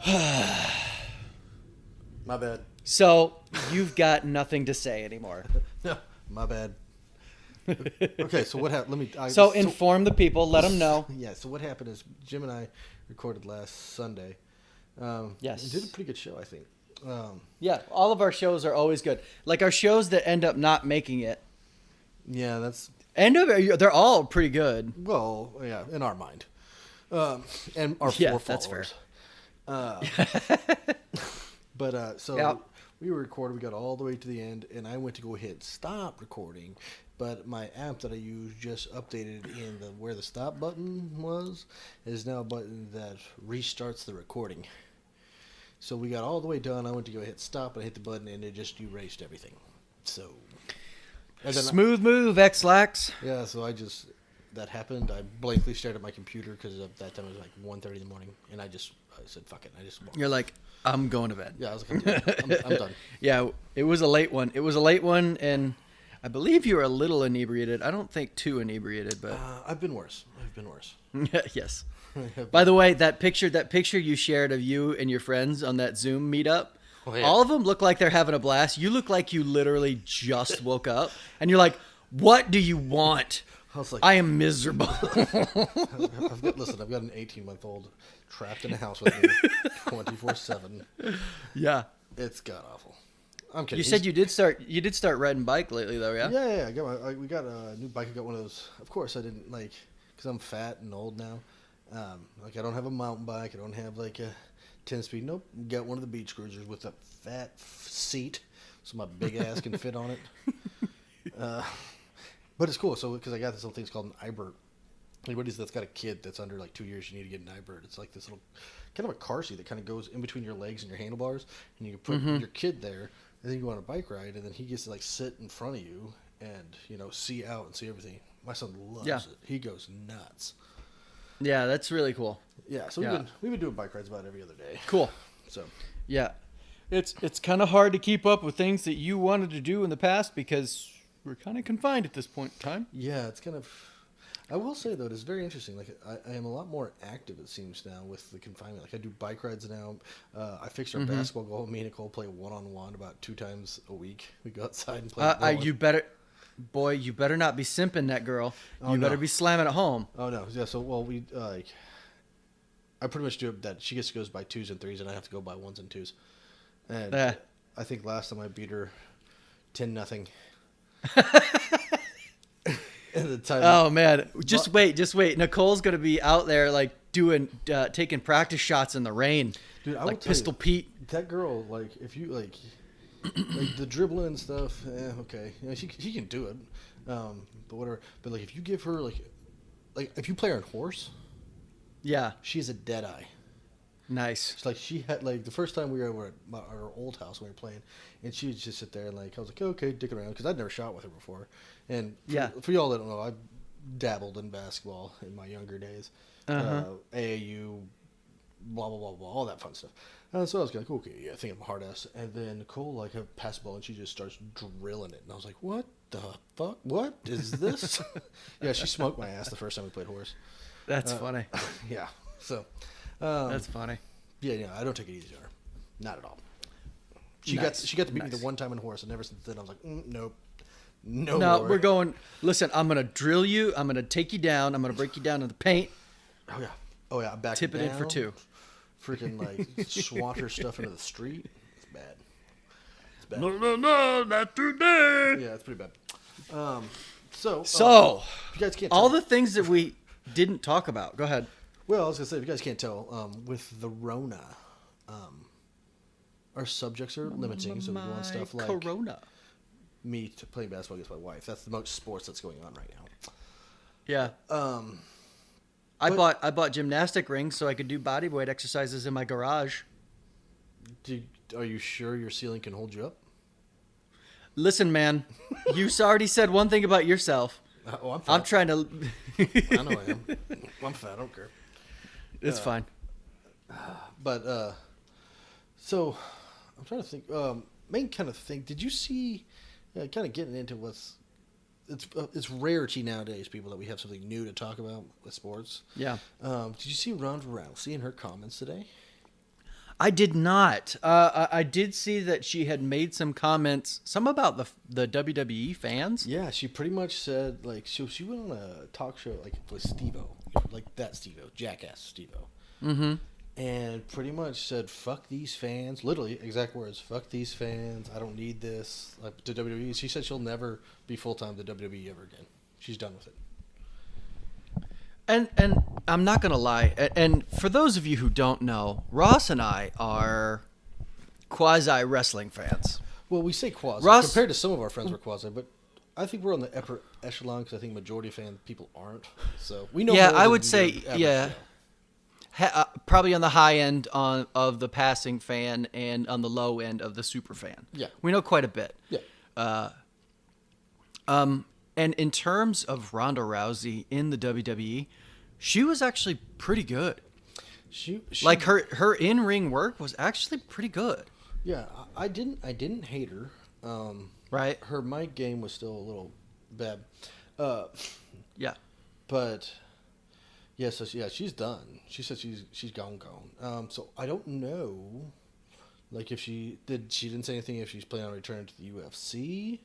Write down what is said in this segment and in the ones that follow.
My bad. So you've got nothing to say anymore. No, my bad. Okay, so what happened? Inform the people. Let them know. Yeah. So what happened is Jim and I recorded last Sunday. Yes. We did a pretty good show, I think. Yeah, all of our shows are always good. Like our shows that end up not making it. Yeah, that's They're all pretty good. well, yeah, in our mind, and our Yeah, four that's fair. But so Yep. we were recording. We got all the way to the end, and I went to go hit stop recording, but my app that I use just updated in the where the stop button was is now a button that restarts the recording. So we got all the way done. I went to go hit stop, and I hit the button, and it just erased everything. So and then Smooth move, X-Lax. yeah, so that happened. I blankly stared at my computer because at that time it was like 1:30 in the morning, and I said, "Fuck it." I just walked. You're like, I'm going to bed. Yeah, I was like, I'm done. Yeah, it was a late one. And I believe you were a little inebriated. I don't think too inebriated, but I've been worse. yes. By the way, that picture you shared of you and your friends on that Zoom meetup, Oh, yeah. all of them look like they're having a blast. You look like you literally just woke up, and you're like, "What do you want?" I was like, I am miserable. Listen, I've got an 18-month-old trapped in a house with me 24/7. Yeah. It's god awful. I'm kidding. You said you did start riding bike lately though, yeah? Yeah. We got a new bike. I got one of those. Of course, I didn't because I'm fat and old now. I don't have a mountain bike. I don't have like a 10-speed. Nope. Got one of the beach cruisers with a fat seat, so my big ass can fit on it. But it's cool. So because I got this little thing, it's called an iBird. Anybody that's got a kid that's under like 2 years, you need to get an iBird. It's like this little, kind of a car seat that kind of goes in between your legs and your handlebars, and you can put your kid there, and then you go on a bike ride, and then he gets to like sit in front of you and see out and see everything. My son loves it. He goes nuts. Yeah, that's really cool. Yeah, so we've been doing bike rides about every other day. Cool. So Yeah. It's kind of hard to keep up with things that you wanted to do in the past because we're kind of confined at this point in time. yeah, it's kind of. I will say though, it is very interesting. Like I am a lot more active, it seems now with the confinement. Like I do bike rides now. I fixed our basketball goal. Me and Nicole play 1-on-1 about 2 times a week. We go outside and play. You better not be simping that girl. Oh, you better no. be slamming at home. Oh no, yeah. So we I pretty much do it that she goes by 2s and 3s, and I have to go by 1s and 2s. And I think last time I beat her 10-0. At the time. Oh man, just wait. Nicole's gonna be out there like taking practice shots in the rain, Dude, I like Pistol Pete. That girl, like, if you like the dribbling and stuff, okay, she can do it, but whatever. But like, if you give her like if you play her on horse, Yeah, she's a dead eye. nice. It's like she had like the first time we were over at our old house when we were playing, and she would just sit there and like I was like, okay, dick around because I'd never shot with her before, and for y'all that don't know, I dabbled in basketball in my younger days, AAU, blah blah blah blah, all that fun stuff. So I was like, okay, yeah, I think I'm a hard ass. And then Nicole like passed the ball and she just starts drilling it, and I was like, what the fuck? What is this? Yeah, she smoked my ass the first time we played horse. That's funny. Yeah, so. That's funny. Yeah, I don't take it easy on her, not at all. She Nice. got to beat me Nice. the one time in horse, and ever since then I was like, nope, No, more. we're going. Listen, I'm gonna drill you. I'm gonna take you down. I'm gonna break you down in the paint. Oh yeah, back Tip it in for 2. Freaking like swat her stuff into the street. It's bad. No, not today. Yeah, it's pretty bad. So if you guys can't tell, all the things that we didn't talk about. Go ahead. well, I was gonna say if you guys can't tell, with the Rona, our subjects are limiting, so we go on stuff like Corona. me playing basketball against my wife. That's the most sports that's going on right now. Yeah. I bought gymnastic rings so I could do body weight exercises in my garage. Are you sure your ceiling can hold you up? Listen, man, you already said one thing about yourself. I'm fat. I'm trying to. I know I am. I'm fat. I don't care. It's fine. But so I'm trying to think. Main kind of thing. Did you see? Kind of getting into what's it's rarity nowadays, people, that we have something new to talk about with sports. Yeah. Did you see Ronda Rousey and her comments today? I did not. I did see that she had made some comments, some about the WWE fans. Yeah, she pretty much said, like, she went on a talk show, like, with Steve-O, like that Steve-O, jackass Steve-O. Mm-hmm. And pretty much said, fuck these fans, literally, exact words, fuck these fans, I don't need this, like, to WWE. She said she'll never be full-time to WWE ever again. She's done with it. And I'm not going to lie. And for those of you who don't know, Ross and I are quasi-wrestling fans. Well, we say quasi. Ross, compared to some of our friends, we're quasi, but I think we're on the upper echelon because I think majority of people aren't. So we know. Yeah, more I than would say, your yeah. Probably on the high end of the passing fan and on the low end of the super fan. Yeah. We know quite a bit. Yeah. And in terms of Ronda Rousey in the WWE, she was actually pretty good. She like her in-ring work was actually pretty good. Yeah, I didn't hate her. Right. Her mic game was still a little bad. Yeah. But yeah, so she's done. She said she's gone. So I don't know, like if she didn't say anything if she's planning on returning to the UFC,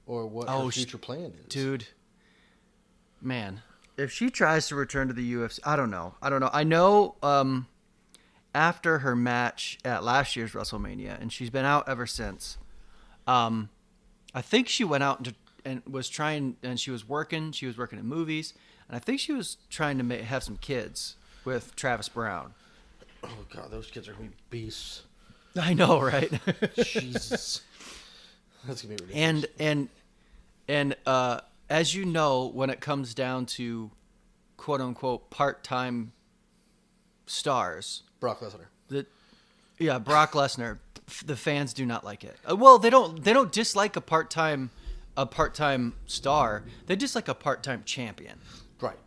or what her future plan is. Dude, man, if she tries to return to the UFC, I don't know. I know after her match at last year's WrestleMania, and she's been out ever since. I think she went out and was trying, and she was working. She was working in movies, and I think she was trying to have some kids with Travis Brown. Oh God, those kids are gonna be beasts. I know, right? Jesus, that's gonna be ridiculous. And as you know, when it comes down to quote unquote part-time stars, Brock Lesnar. Brock Lesnar, the fans do not like it. Well, they don't dislike a part-time star. They dislike a part-time champion. Right.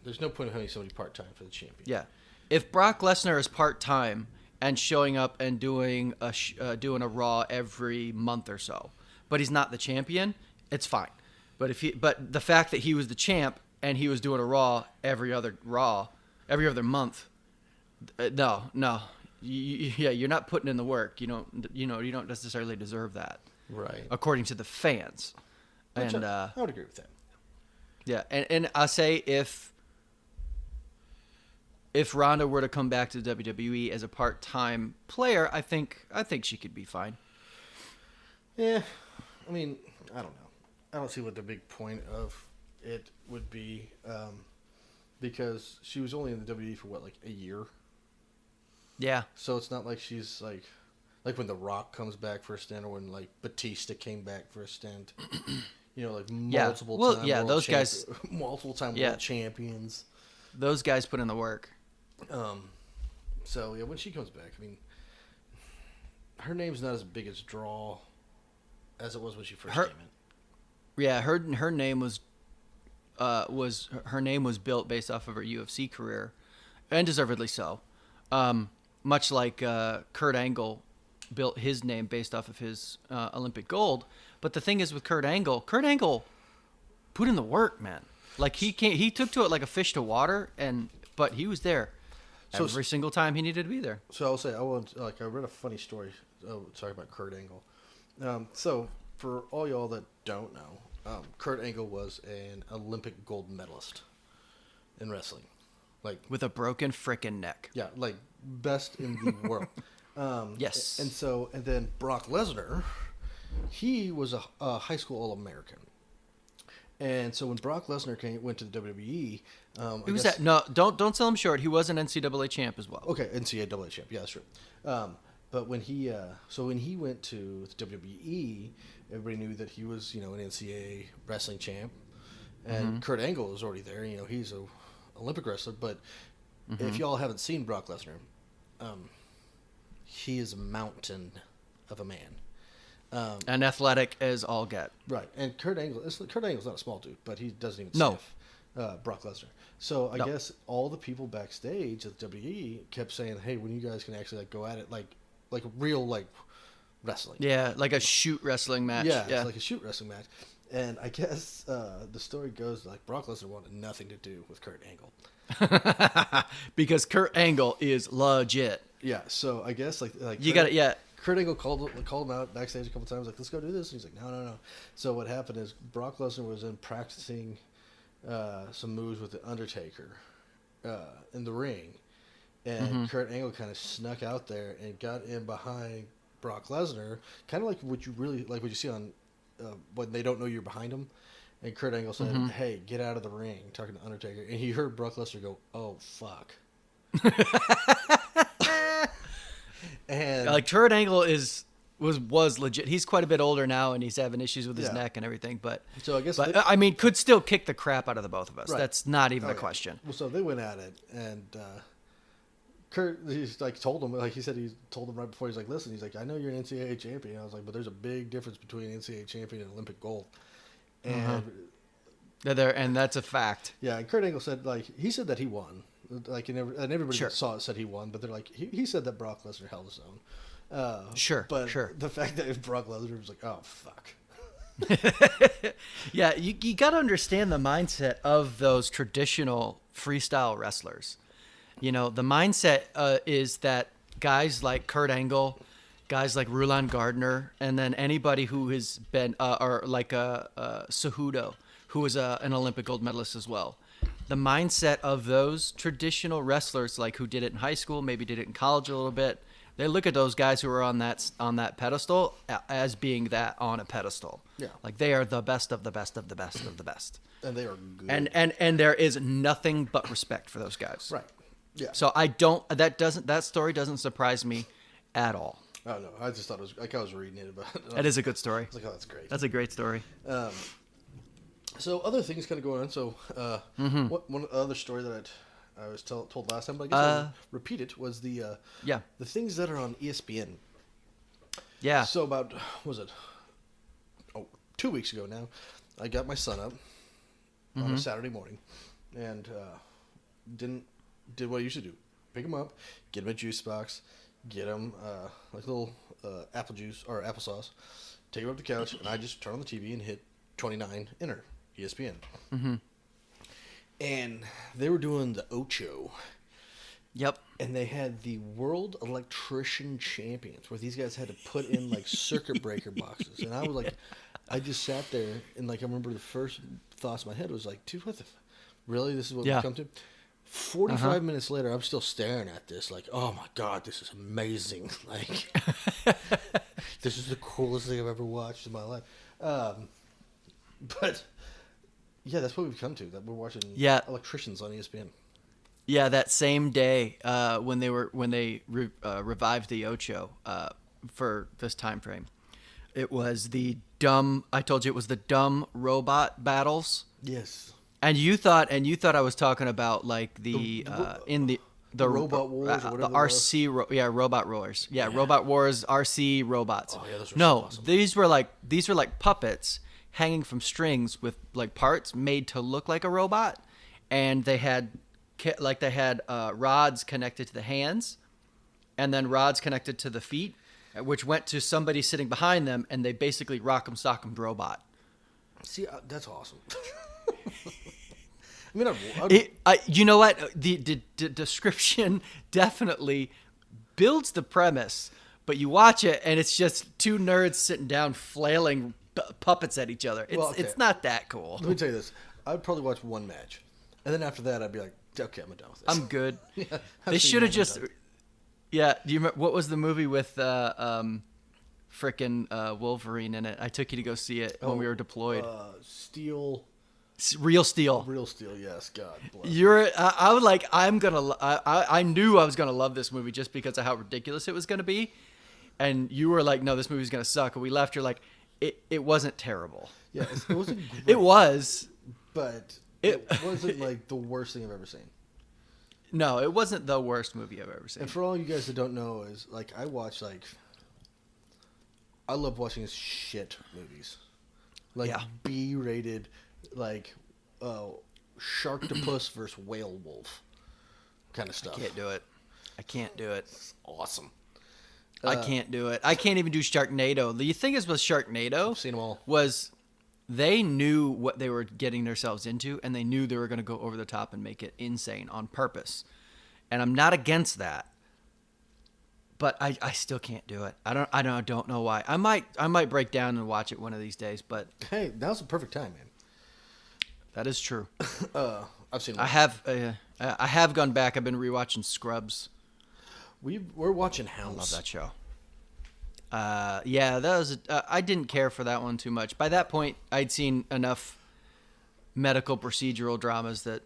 There's no point in having somebody part-time for the champion. Yeah. If Brock Lesnar is part-time and showing up and doing a Raw every month or so, but he's not the champion, it's fine. But the fact that he was the champ and he was doing a Raw every other month, no. You're not putting in the work. You don't necessarily deserve that. Right. According to the fans. Which and I would agree with that. Yeah, and I say if Ronda were to come back to WWE as a part-time player, I think she could be fine. Yeah, I mean, I don't know. I don't see what the big point of it would be, because she was only in the WWE for like a year. Yeah. So it's not like she's like when The Rock comes back for a stint, or when like Batista came back for a stint. Like multiple time. Yeah, those guys, multiple time world champions. Those guys put in the work. So yeah, when she comes back, I mean, her name's not as big as draw as it was when she first came in. Yeah, her name was her name was built based off of her UFC career, and deservedly so. Much like Kurt Angle built his name based off of his Olympic gold. But the thing is with Kurt Angle put in the work, man. Like he took to it like a fish to water, but he was there every single time he needed to be there. So I'll say I read a funny story. Oh, sorry about Kurt Angle. So for all y'all that don't know, Kurt Angle was an Olympic gold medalist in wrestling, like with a broken frickin' neck. Yeah, like best in the world. Yes. And then Brock Lesnar, he was a high school All-American. And so when Brock Lesnar went to the WWE, Who's that? No, don't sell him short. He was an NCAA champ as well. Okay, NCAA champ. Yeah, that's true. But when he went to the WWE, everybody knew that he was an NCAA wrestling champ, and Kurt Angle was already there. He's a Olympic wrestler. But if y'all haven't seen Brock Lesnar, he is a mountain of a man. And athletic as all get. Right. And Kurt Angle's not a small dude, but he doesn't even sniff Brock Lesnar. So I guess all the people backstage at the WWE kept saying, "Hey, when you guys can actually go at it like a real wrestling." Yeah, like a shoot wrestling match. Yeah, it's like a shoot wrestling match. And I guess the story goes like Brock Lesnar wanted nothing to do with Kurt Angle. Because Kurt Angle is legit. Yeah, so I guess like You got it. Yeah. Kurt Angle called him out backstage a couple times, like, let's go do this. And he's like, no. So what happened is Brock Lesnar was in practicing some moves with the Undertaker in the ring, and Kurt Angle kind of snuck out there and got in behind Brock Lesnar, kind of like what you see on when they don't know you're behind them. And Kurt Angle said, "Hey, get out of the ring," talking to Undertaker, and he heard Brock Lesnar go, "Oh fuck." And like Kurt Angle was legit. He's quite a bit older now, and he's having issues with his neck and everything. But so I guess, I mean, could still kick the crap out of the both of us. Right. That's not even a question. Well, so they went at it, and Kurt, he's like told him, like he said, he told him right before. He's like, "Listen," he's like, "I know you're an NCAA champion." I was like, "But there's a big difference between NCAA champion and Olympic gold." And and that's a fact. Yeah, and Kurt Angle said, like, he said that he won. Like, and everybody that saw it said he won, but they're like, he said that Brock Lesnar held his own. But the fact that Brock Lesnar was like, oh, fuck. Yeah, you got to understand the mindset of those traditional freestyle wrestlers. You know, the mindset is that guys like Kurt Angle, guys like Rulon Gardner, and then anybody who has been, or like Cejudo, who was an Olympic gold medalist as well. The mindset of those traditional wrestlers, like who did it in high school, maybe did it in college a little bit, they look at those guys who are on that pedestal as being that on a pedestal. Yeah, like they are the best of the best of the best of the best. And they are good. And there is nothing but respect for those guys. Right. Yeah. So that story doesn't surprise me at all. Oh no, I just thought it was like I was reading it about. That is a good story. I was like, oh, that's great. That's a great story. So other things kind of going on. So one other story that I was told last time, but I guess I'll repeat it, was the things that are on ESPN. Yeah. So about 2 weeks ago now, I got my son up on a Saturday morning, and did what I usually do: pick him up, get him a juice box, get him like a little apple juice or applesauce, take him up the couch, and I just turn on the TV and hit 29 enter. ESPN. And they were doing the Ocho. Yep. And they had the World Electrician Champions, where these guys had to put in like circuit breaker boxes. And I was like, I just sat there, and like I remember the first thoughts in my head was like, dude, what the really? This is what we come to? 45 minutes later, I'm still staring at this like, oh my God, this is amazing. Like, this is the coolest thing I've ever watched in my life. But yeah, that's what we've come to. That we're watching electricians on ESPN. Yeah, that same day when they revived the Ocho for this time frame, it was the dumb. I told you it was the dumb robot battles. Yes. And you thought I was talking about like the Robot Wars or whatever. The RC Robot Wars. Yeah, Robot Wars RC robots. Oh yeah, those were so awesome. these were like puppets hanging from strings with like parts made to look like a robot, and they had rods connected to the hands, and then rods connected to the feet, which went to somebody sitting behind them, and they basically rock 'em, sock 'em robot. See, that's awesome. I mean, you know what? The description definitely builds the premise, but you watch it and it's just two nerds sitting down flailing puppets at each other. It's not that cool. Let me tell you this. I'd probably watch one match, and then after that, I'd be like, okay, I'm done with this. I'm good. They should have just. Yeah. Do you remember what was the movie with frickin' Wolverine in it? I took you to go see it when we were deployed. Steel. Real Steel. Real Steel, yes. God bless. I was like, I knew I was gonna love this movie just because of how ridiculous it was gonna be, and you were like, no, this movie's gonna suck, and we left. You're like, it wasn't terrible. Yeah, it wasn't great. It was, but it wasn't like the worst thing I've ever seen. No, it wasn't the worst movie I've ever seen. And for all you guys that don't know, is like I love watching shit movies, like B-rated. Like, Sharktopus versus Whale Wolf kind of stuff. I can't do it. It's awesome. I can't do it. I can't even do Sharknado. The thing is with Sharknado, I've seen them all. Was they knew what they were getting themselves into, and they knew they were going to go over the top and make it insane on purpose. And I'm not against that. but I still can't do it. I don't know why. I might break down and watch it one of these days, but Hey, now's the perfect time, man. that is true. I've seen. I have gone back. I've been rewatching Scrubs. We're watching House. I love that show. Yeah, that was. I didn't care for that one too much. By that point, I'd seen enough medical procedural dramas that.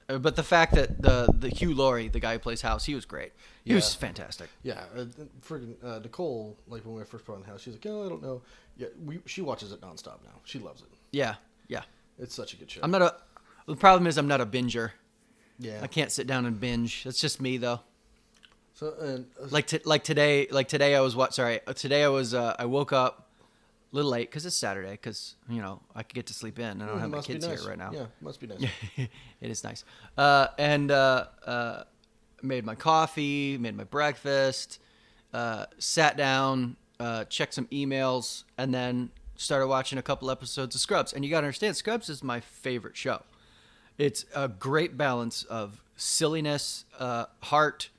But the fact that the Hugh Laurie, the guy who plays House, he was great. He was fantastic. Yeah, friggin' Nicole, like when we first put on House, she's like, "Oh, I don't know." Yeah, she watches it nonstop now. She loves it. Yeah. It's such a good show. The problem is I'm not a binger. Yeah, I can't sit down and binge. That's just me though. So today I was today I woke up a little late because it's Saturday because I could get to sleep in. I don't have my kids here right now. Yeah, must be nice. It is nice. Made my coffee, made my breakfast, sat down, checked some emails, and then started watching a couple episodes of Scrubs. And you got to understand, Scrubs is my favorite show. It's a great balance of silliness, heart,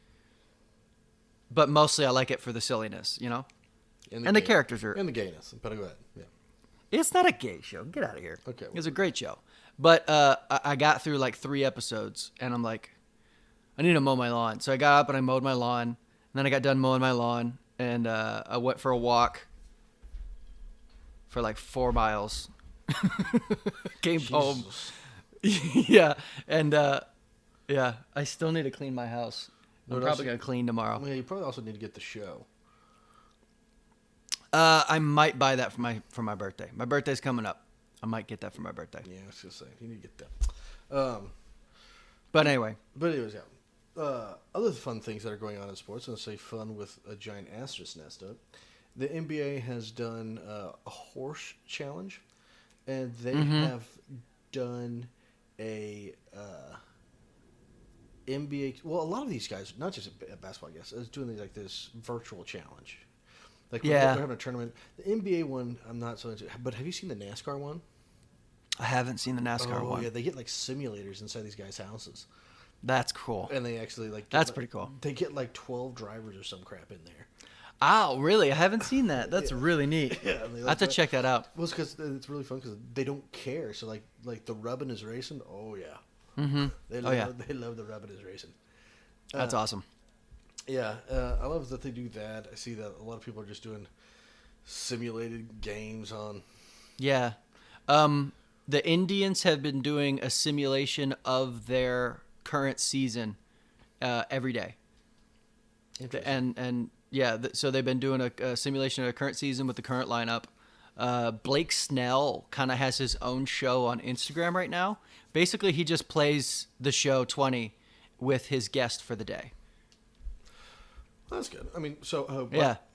but mostly I like it for the silliness, And the characters are... And the gayness. But go ahead. Yeah. It's not a gay show. Get out of here. Okay. It's a great show. But I got through like 3 episodes, and I'm like, I need to mow my lawn. So I got up and I mowed my lawn, and then I got done mowing my lawn, and I went for a walk for like 4 miles. Came home. Yeah. And I still need to clean my house. I'm probably going to clean tomorrow. Yeah, you probably also need to get the show. I might buy that for my birthday. My birthday's coming up. I might get that for my birthday. Yeah, I was going to say, you need to get that. But anyways, yeah. Other fun things that are going on in sports, I'm going to say fun with a giant asterisk next to it. The NBA has done a horse challenge, and they have done a NBA. Well, a lot of these guys, not just basketball, I guess, is doing like this virtual challenge. Like they're having a tournament. The NBA one, I'm not so into. But have you seen the NASCAR one? I haven't seen the NASCAR one. Yeah, they get like simulators inside these guys' houses. That's cool. And they actually that's pretty cool. They get like 12 drivers or some crap in there. Oh, really? I haven't seen that. That's really neat. Yeah, I have to check that out. Well, it's because it's really fun because they don't care. So like the rubbing is racing. Oh yeah. Mm-hmm. They love the rubbing is racing. That's awesome. Yeah, I love that they do that. I see that a lot of people are just doing simulated games on. Yeah. The Indians have been doing a simulation of their current season every day. And so they've been doing a simulation of a current season with the current lineup. Blake Snell kind of has his own show on Instagram right now. Basically, he just plays the show 20 with his guest for the day. That's good. I mean,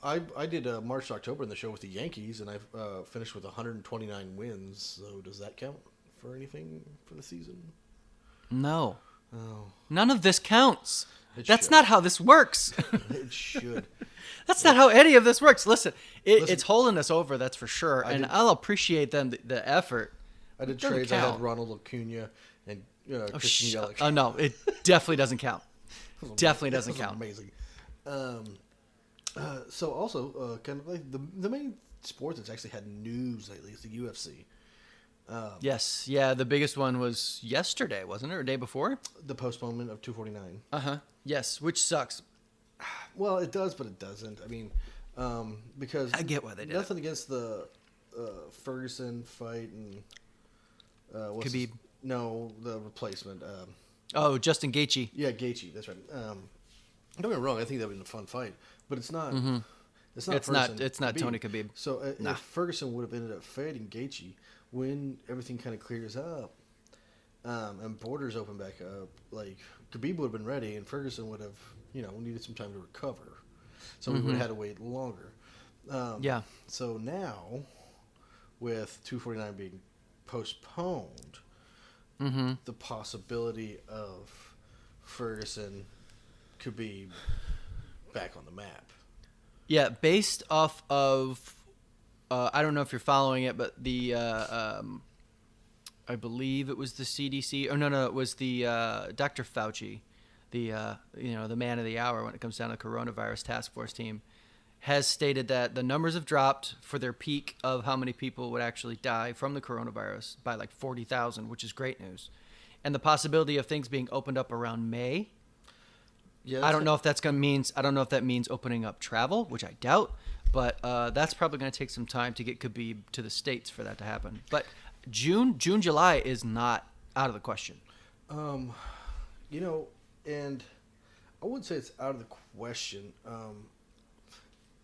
I did March to October in the show with the Yankees, and I've finished with 129 wins. So does that count for anything for the season? No. Oh. None of this counts. That's not how this works. It should. That's not how any of this works. Listen, it's holding us over, that's for sure. I'll appreciate the effort. I did trades. I had Ronald Acuna and Christian Yelich. Oh, no. It definitely doesn't count. Definitely doesn't count. Amazing. So also, kind of like the main sport that's actually had news lately is the UFC. Yes. Yeah, the biggest one was yesterday, wasn't it? Or the day before? The postponement of 249. Uh-huh. Yes, which sucks. Well, it does, but it doesn't. I mean, because... I get why they did nothing against the Ferguson fight and... Khabib? No, the replacement. Justin Gaethje. Yeah, Gaethje, that's right. Don't get me wrong, I think that would have been a fun fight, but it's not... Mm-hmm. It's not Khabib. Tony Khabib. So if Ferguson would have ended up fighting Gaethje when everything kind of clears up and borders open back up, like Khabib would have been ready and Ferguson would have, needed some time to recover. So we would have had to wait longer. So now, with 249 being postponed, the possibility of Ferguson could be back on the map. Yeah, based off of, I don't know if you're following it, but the, I believe it was the CDC, or no, it was the Dr. Fauci, the man of the hour when it comes down to coronavirus task force team, has stated that the numbers have dropped for their peak of how many people would actually die from the coronavirus by like 40,000, which is great news. And the possibility of things being opened up around May. Yeah, I don't know if that means opening up travel, which I doubt, but that's probably going to take some time to get Khabib to the States for that to happen. But June, July is not out of the question. And I wouldn't say it's out of the question,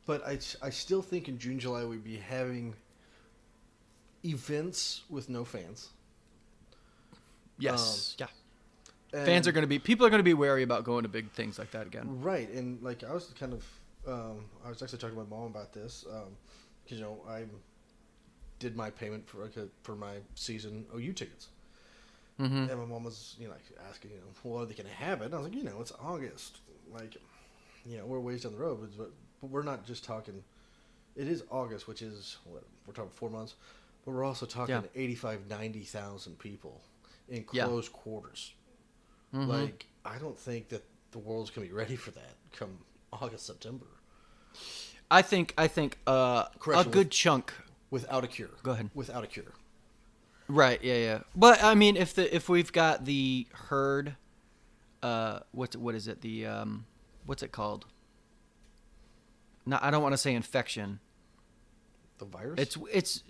but I still think in June, July we'd be having events with no fans. Yes. Fans are going to be, people are going to be wary about going to big things like that again. Right. And like I was I was actually talking to my mom about this, because, I did my payment for my season OU tickets. Mm-hmm. And my mom was, asking, well, are they going to have it? And I was like, it's August. Like, we're ways down the road, but we're not just talking, it is August, which is, we're talking 4 months, but we're also talking 85,000, 90,000 people in close quarters. Mm-hmm. Like, I don't think that the world's going to be ready for that come August, September. I think a good chunk. Without a cure. Go ahead. Without a cure. Right, yeah. But, I mean, if we've got the herd, what is it? What's it called? No, I don't want to say infection. The virus? It's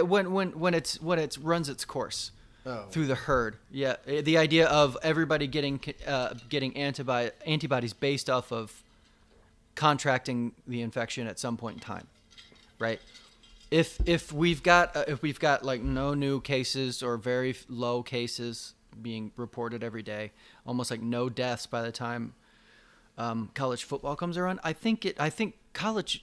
when it runs its course. Oh. Through the herd, yeah. The idea of everybody getting antibodies based off of contracting the infection at some point in time, right? If we've got like no new cases or very low cases being reported every day, almost like no deaths by the time college football comes around, I think college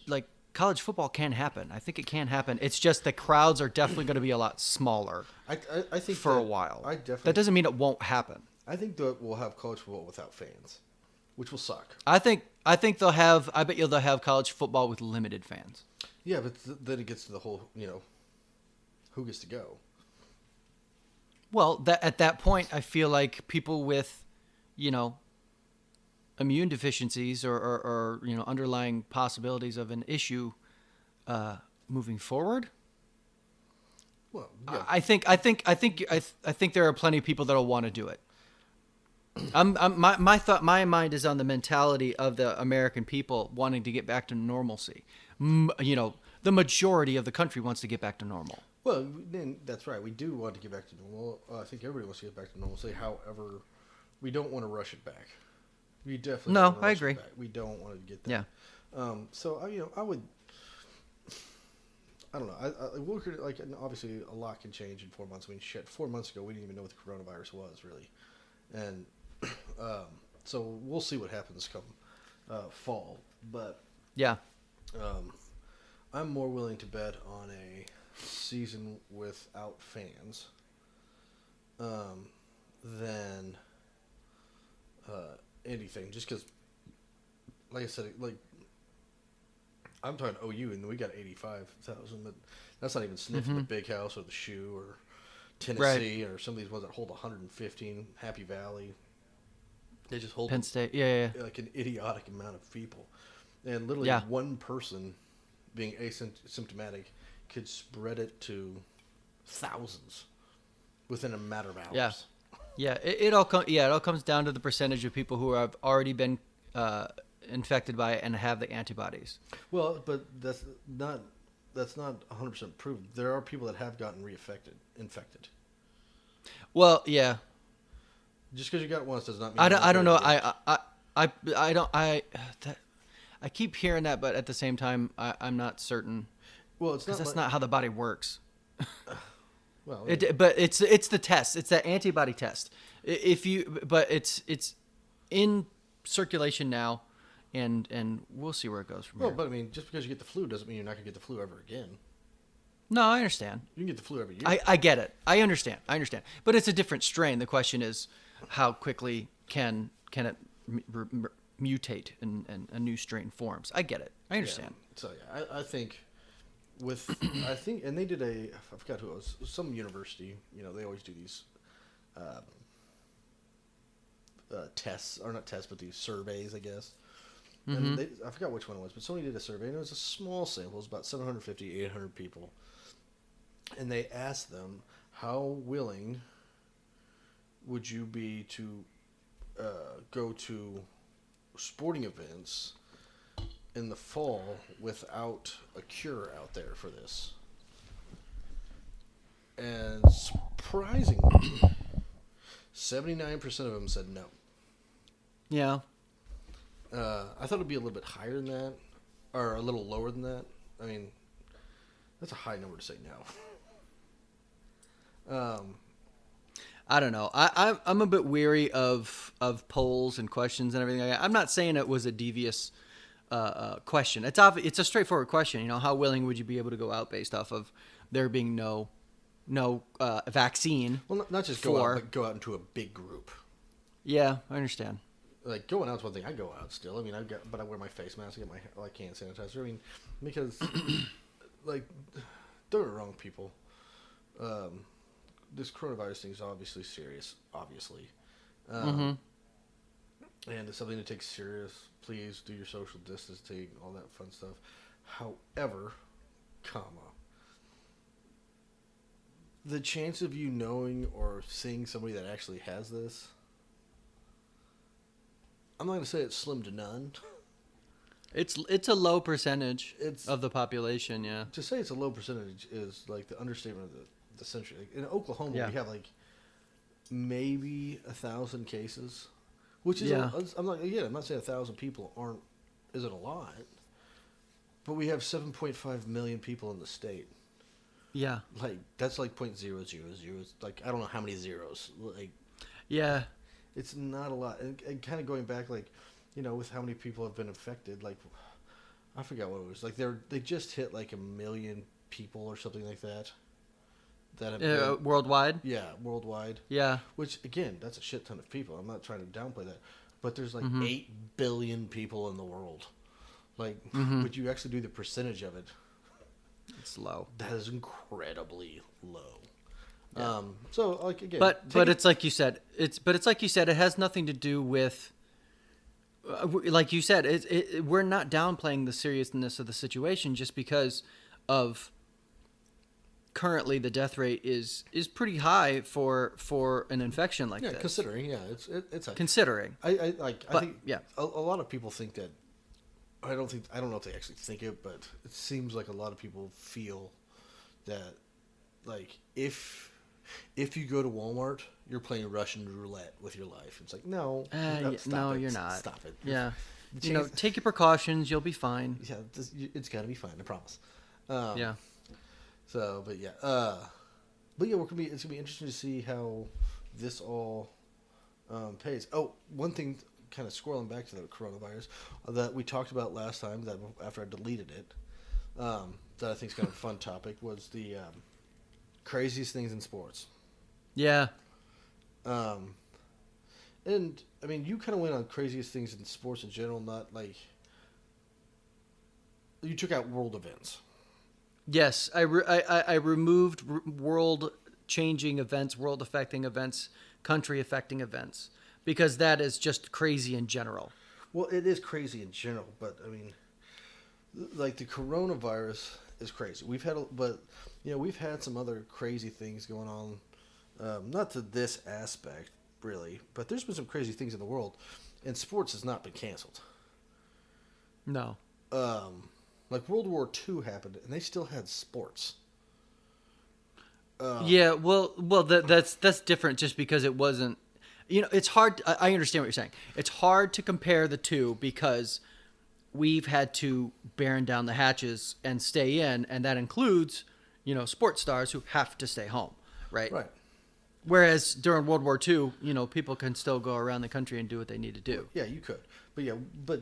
football can happen. I think it can happen. It's just the crowds are definitely going to be a lot smaller. I think for a while. That doesn't mean it won't happen. I think that we'll have college football without fans, which will suck. I bet they'll have college football with limited fans. Yeah, but then it gets to the whole, who gets to go? Well, at that point, I feel like people with, immune deficiencies or underlying possibilities of an issue moving forward. Well, yeah. I think there are plenty of people that'll want to do it. My mind is on the mentality of the American people wanting to get back to normalcy. The majority of the country wants to get back to normal. Well, then that's right. We do want to get back to normal. I think everybody wants to get back to normalcy. However, we don't want to rush it back. We definitely no. I agree. We don't want to get there. Yeah. So I would. I don't know. And obviously a lot can change in 4 months. I mean, 4 months ago we didn't even know what the coronavirus was really, and so we'll see what happens come fall. But yeah, I'm more willing to bet on a season without fans than anything. Just because, like I said, I'm talking OU, and we got 85,000, but that's not even sniffing the Big House or the Shoe or Tennessee or some of these ones that hold 115. Happy Valley, they just hold Penn State, yeah, like an idiotic amount of people, and literally one person being asymptomatic could spread it to thousands within a matter of hours. Yeah. It all comes down to the percentage of people who have already been infected by it and have the antibodies. Well, but that's not 100% proven. There are people that have gotten infected. Well, yeah. Just because you got it once does not mean. I don't know. I keep hearing that, but at the same time, I'm not certain. Well, it's not. That's not how the body works. Well, but it's the test. It's that antibody test. But it's in circulation now, and we'll see where it goes from here. Well, but I mean, just because you get the flu doesn't mean you're not going to get the flu ever again. No, I understand. You can get the flu every year. I get it. I understand. But it's a different strain. The question is, how quickly can it mutate and a new strain forms? I get it. I understand. Yeah. So yeah, I think. And they did I forgot who it was, some university, they always do these tests, or not tests, but these surveys, I guess. Mm-hmm. And I forgot which one it was, but somebody did a survey, and it was a small sample. It was about 750, 800 people. And they asked them, how willing would you be to go to sporting events in the fall without a cure out there for this? And surprisingly, 79% of them said no. Yeah. I thought it'd be a little bit higher than that, or a little lower than that. I mean, that's a high number to say no. I don't know. I'm a bit weary of polls and questions and everything like that. I'm not saying it was a devious question. It's a straightforward question. How willing would you be able to go out based off of there being no vaccine? Well, not just go out, but go out into a big group. Yeah, I understand. Like, going out's one thing. I go out still. I mean, but I wear my face mask. I get my hand sanitizer. I mean, because like, don't get me wrong, people. This coronavirus thing is obviously serious. Obviously, and it's something to take serious. Please do your social distancing, all that fun stuff. However, the chance of you knowing or seeing somebody that actually has this, I'm not going to say it's slim to none. It's a low percentage of the population, yeah. To say it's a low percentage is like the understatement of the century. Like, in Oklahoma, we have like maybe 1,000 cases, which is I'm not saying 1,000 people isn't a lot, but we have 7.5 million people in the state. Yeah, like that's like 0.000. It's like, I don't know how many zeros. Like, yeah, it's not a lot. And kind of going back, like, with how many people have been affected. Like, I forgot what it was. Like, they just hit like 1 million people or something like that. That have been, worldwide. Yeah, worldwide. Yeah. Which, again, that's a shit ton of people. I'm not trying to downplay that, but there's like 8 billion people in the world. Like, would you actually do the percentage of it? It's low. That is incredibly low. Yeah. So, like, again, but it's like you said. It has nothing to do with. Like you said, we're not downplaying the seriousness of the situation just because of. Currently, the death rate is pretty high for an infection like this. Considering, it's considering. I think yeah. A lot of people think that. I don't know if they actually think it, but it seems like a lot of people feel that, like, if you go to Walmart, you're playing Russian roulette with your life. It's like, no, you're not. Stop it. Yeah, take your precautions. You'll be fine. Yeah, it's gotta be fine. I promise. Yeah. So, but yeah, it's gonna be interesting to see how this all pays. Oh, one thing, kind of squirreling back to the coronavirus that we talked about last time, that after I deleted it, that I think is kind of a fun topic, was the craziest things in sports. Yeah. And I mean, you kind of went on craziest things in sports in general, not like you took out world events. Yes, I removed world-changing events, world-affecting events, country-affecting events, because that is just crazy in general. Well, it is crazy in general, but I mean, like, the coronavirus is crazy. We've had some other crazy things going on, not to this aspect really, but there's been some crazy things in the world, and sports has not been canceled. No. Like, World War II happened, and they still had sports. Yeah, well, that's different just because it wasn't. It's hard. I understand what you're saying. It's hard to compare the two because we've had to baron down the hatches and stay in, and that includes, sports stars who have to stay home, right? Right. Whereas during World War II, people can still go around the country and do what they need to do. Yeah, you could. But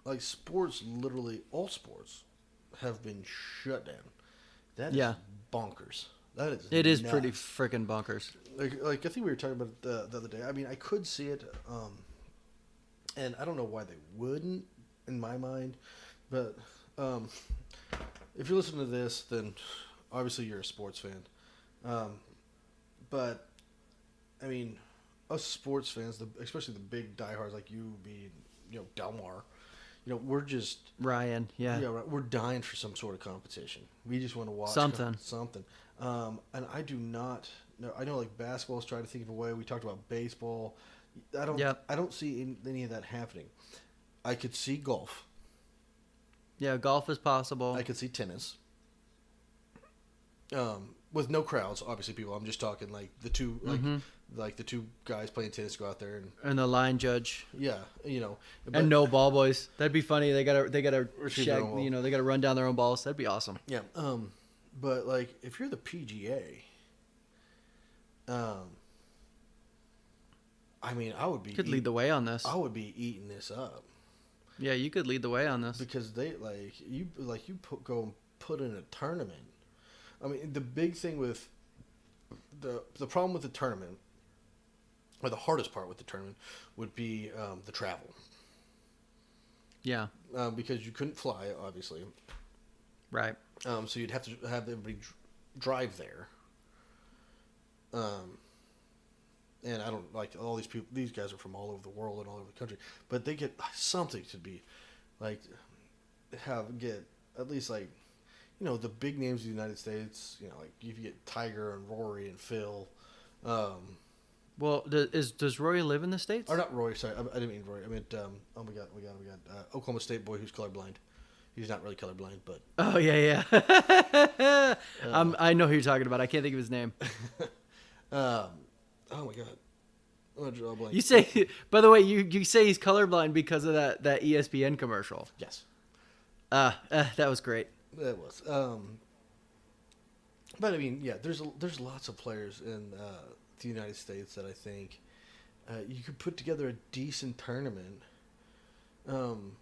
like, sports, literally all sports have been shut down. That is bonkers. That is. It is pretty freaking bonkers. Like I think we were talking about it the other day. I mean, I could see it, and I don't know why they wouldn't, in my mind. But if you're listening to this, then obviously you're a sports fan. But I mean, us sports fans, especially the big diehards like you, Delmar, we're just Ryan, yeah. yeah, right, we're dying for some sort of competition. We just want to watch something. And I do not. No, I know like basketball's trying to think of a way. We talked about baseball. I don't. Yep. I don't see any of that happening. I could see golf. Yeah, golf is possible. I could see tennis. With no crowds, obviously, people. I'm just talking like the two, like the two guys playing tennis go out there and the line judge. Yeah, and no ball boys. That'd be funny. They gotta check. They gotta run down their own balls. That'd be awesome. Yeah. But like if you're the PGA, I mean, I would be lead the way on this. I would be eating this up. Yeah, you could lead the way on this because they go and put in a tournament. I mean, the big thing with the problem with the tournament, or the hardest part with the tournament, would be the travel. Yeah. Because you couldn't fly, obviously. Right. So you'd have to have everybody drive there. And I don't like all these people. These guys are from all over the world and all over the country, but they get something to be like get at least like. The big names of the United States, like you get Tiger and Rory and Phil. Well, does Rory live in the States? Or not Rory, sorry. I didn't mean Rory. I meant, oh my God, we got Oklahoma State boy who's colorblind. He's not really colorblind, but. Oh, yeah. I know who you're talking about. I can't think of his name. Oh my God. I'm going to draw a blank. You say, by the way, you say he's colorblind because of that ESPN commercial. Yes. That was great. It was, but I mean, yeah. There's lots of players in the United States that I think you could put together a decent tournament, and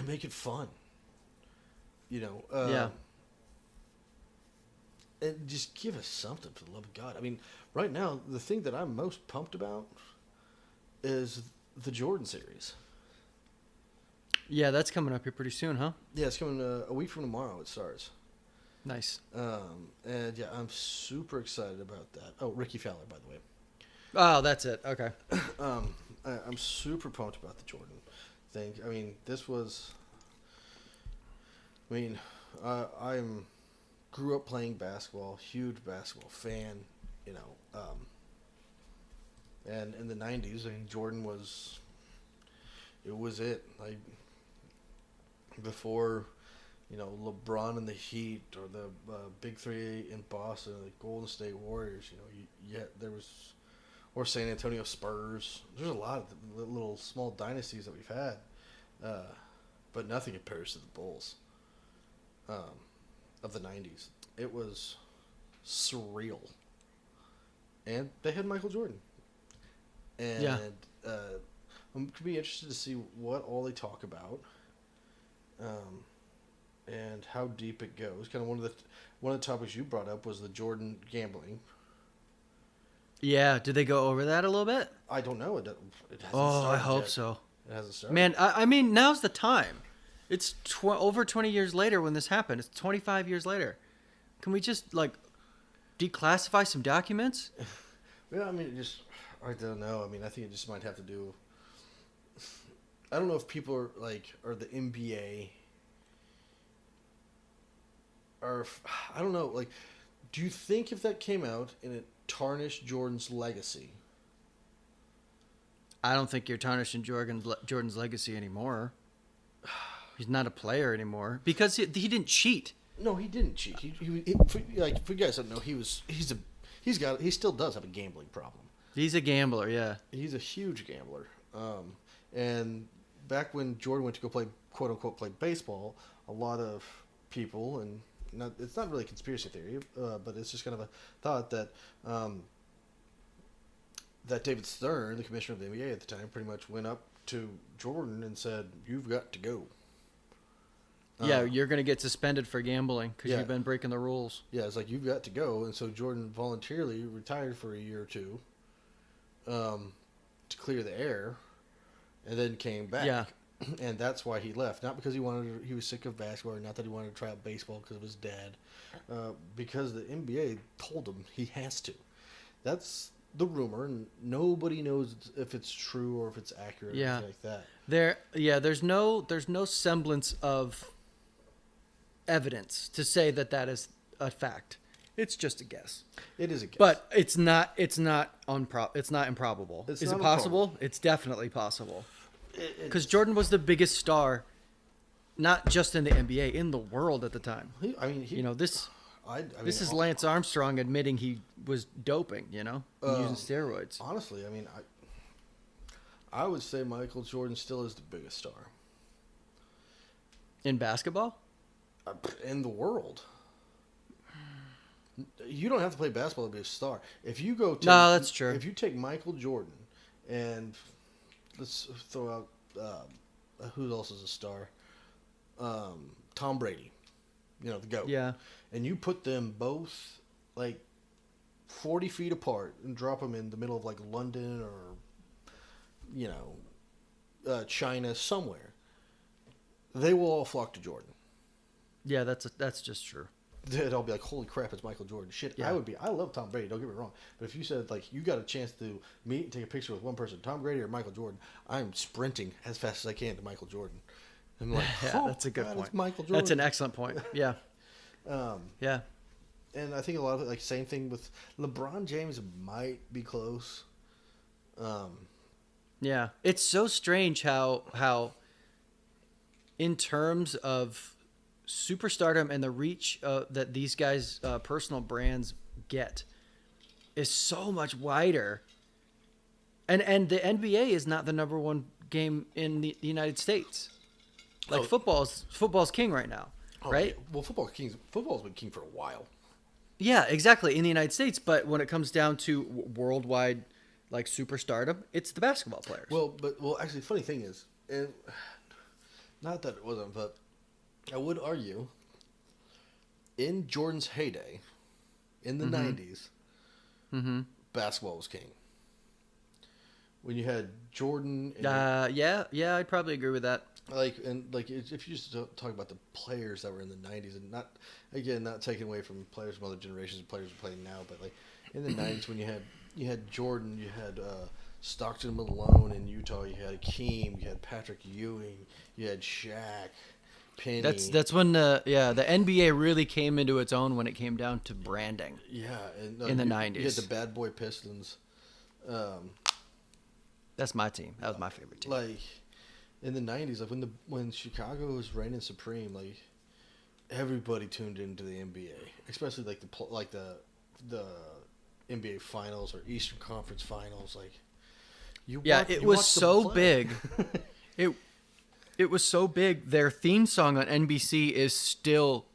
make it fun. Yeah. And just give us something, for the love of God. I mean, right now the thing that I'm most pumped about is the Jordan series. Yeah, that's coming up here pretty soon, huh? Yeah, it's coming a week from tomorrow. It starts. Nice. And yeah, I'm super excited about that. Oh, Ricky Fowler, by the way. Oh, that's it. Okay. I'm super pumped about the Jordan thing. I mean, this was. I mean, I'm grew up playing basketball, huge basketball fan, and in the '90s, I mean, Jordan was. It was it. Like. Before, LeBron and the Heat, or the Big Three in Boston, the Golden State Warriors, there was, or San Antonio Spurs. There's a lot of little small dynasties that we've had, but nothing compares to the Bulls of the '90s. It was surreal, and they had Michael Jordan, and I'm gonna be interested to see what all they talk about. And how deep it goes. Kind of one of the topics you brought up was the Jordan gambling. Yeah, did they go over that a little bit? I don't know. It hasn't started I hope yet. So. It hasn't started. Man, I mean, now's the time. It's over 20 years later when this happened. It's 25 years later. Can we just declassify some documents? Yeah, I mean, I don't know. I mean, I think it just might have to do. I don't know if people are the NBA, or I don't know. Do you think if that came out and it tarnished Jordan's legacy? I don't think you're tarnishing Jordan's legacy anymore. He's not a player anymore because he didn't cheat. No, he didn't cheat. He for you guys don't know, he still does have a gambling problem. He's a gambler, yeah. He's a huge gambler. And back when Jordan went to go play, quote unquote, play baseball, a lot of people, and it's not really a conspiracy theory, but it's just kind of a thought that that David Stern, the commissioner of the NBA at the time, pretty much went up to Jordan and said, "You've got to go." Yeah, you're going to get suspended for gambling because you've been breaking the rules. Yeah, it's like, you've got to go. And so Jordan voluntarily retired for a year or two to clear the air, and then came back. Yeah. And that's why he left. Not because he was sick of basketball, or not that he wanted to try out baseball because of his dad. Because the NBA told him he has to. That's the rumor, and nobody knows if it's true or if it's accurate or Yeah. anything like that. There's no semblance of evidence to say that is a fact. It's just a guess. It is a guess, but it's not improbable. It's Is not it possible? improbable. It's definitely possible. Because Jordan was the biggest star, not just in the NBA, in the world at the time. This is Lance Armstrong admitting he was doping, using steroids. Honestly, I would say Michael Jordan still is the biggest star In basketball? In the world. You don't have to play basketball to be a star. If you go to no, that's true. If you take Michael Jordan and let's throw out who else is a star? Tom Brady, the GOAT. Yeah. And you put them both like 40 feet apart and drop them in the middle of like London or China somewhere. They will all flock to Jordan. Yeah, that's just true. I'll be like, holy crap, it's Michael Jordan. Shit, yeah. I love Tom Brady, don't get me wrong. But if you said, like, you got a chance to meet and take a picture with one person, Tom Brady or Michael Jordan, I'm sprinting as fast as I can to Michael Jordan. I'm like, that's a good point. It's Michael Jordan. That's an excellent point. Yeah. Yeah. And I think a lot of it, like, same thing with LeBron James might be close. Yeah. It's so strange how in terms of superstardom and the reach that these guys' personal brands get is so much wider. And the NBA is not the number one game in the United States. Like football's king right now, right? Yeah. Well, football's been king for a while. Yeah, exactly, in the United States. But when it comes down to worldwide, like superstardom, it's the basketball players. Well, actually, the funny thing is, and not that it wasn't, but I would argue, in Jordan's heyday, in the 90s, basketball was king. When you had Jordan... yeah, I'd probably agree with that. If you just talk about the players that were in the 90s, and not taking away from players from other generations and players who are playing now, but like in the 90s when you had Jordan, you had Stockton Malone in Utah, you had Akeem, you had Patrick Ewing, you had Shaq, Penny. That's when the NBA really came into its own when it came down to branding. Yeah, and, in the 90s. You had the Bad Boy Pistons. That's my team. That was my favorite team. Like in the 90s, like when Chicago was reigning supreme, like everybody tuned into the NBA, especially like the NBA Finals or Eastern Conference Finals. Like it was so big. It was so big. Their theme song on NBC is still.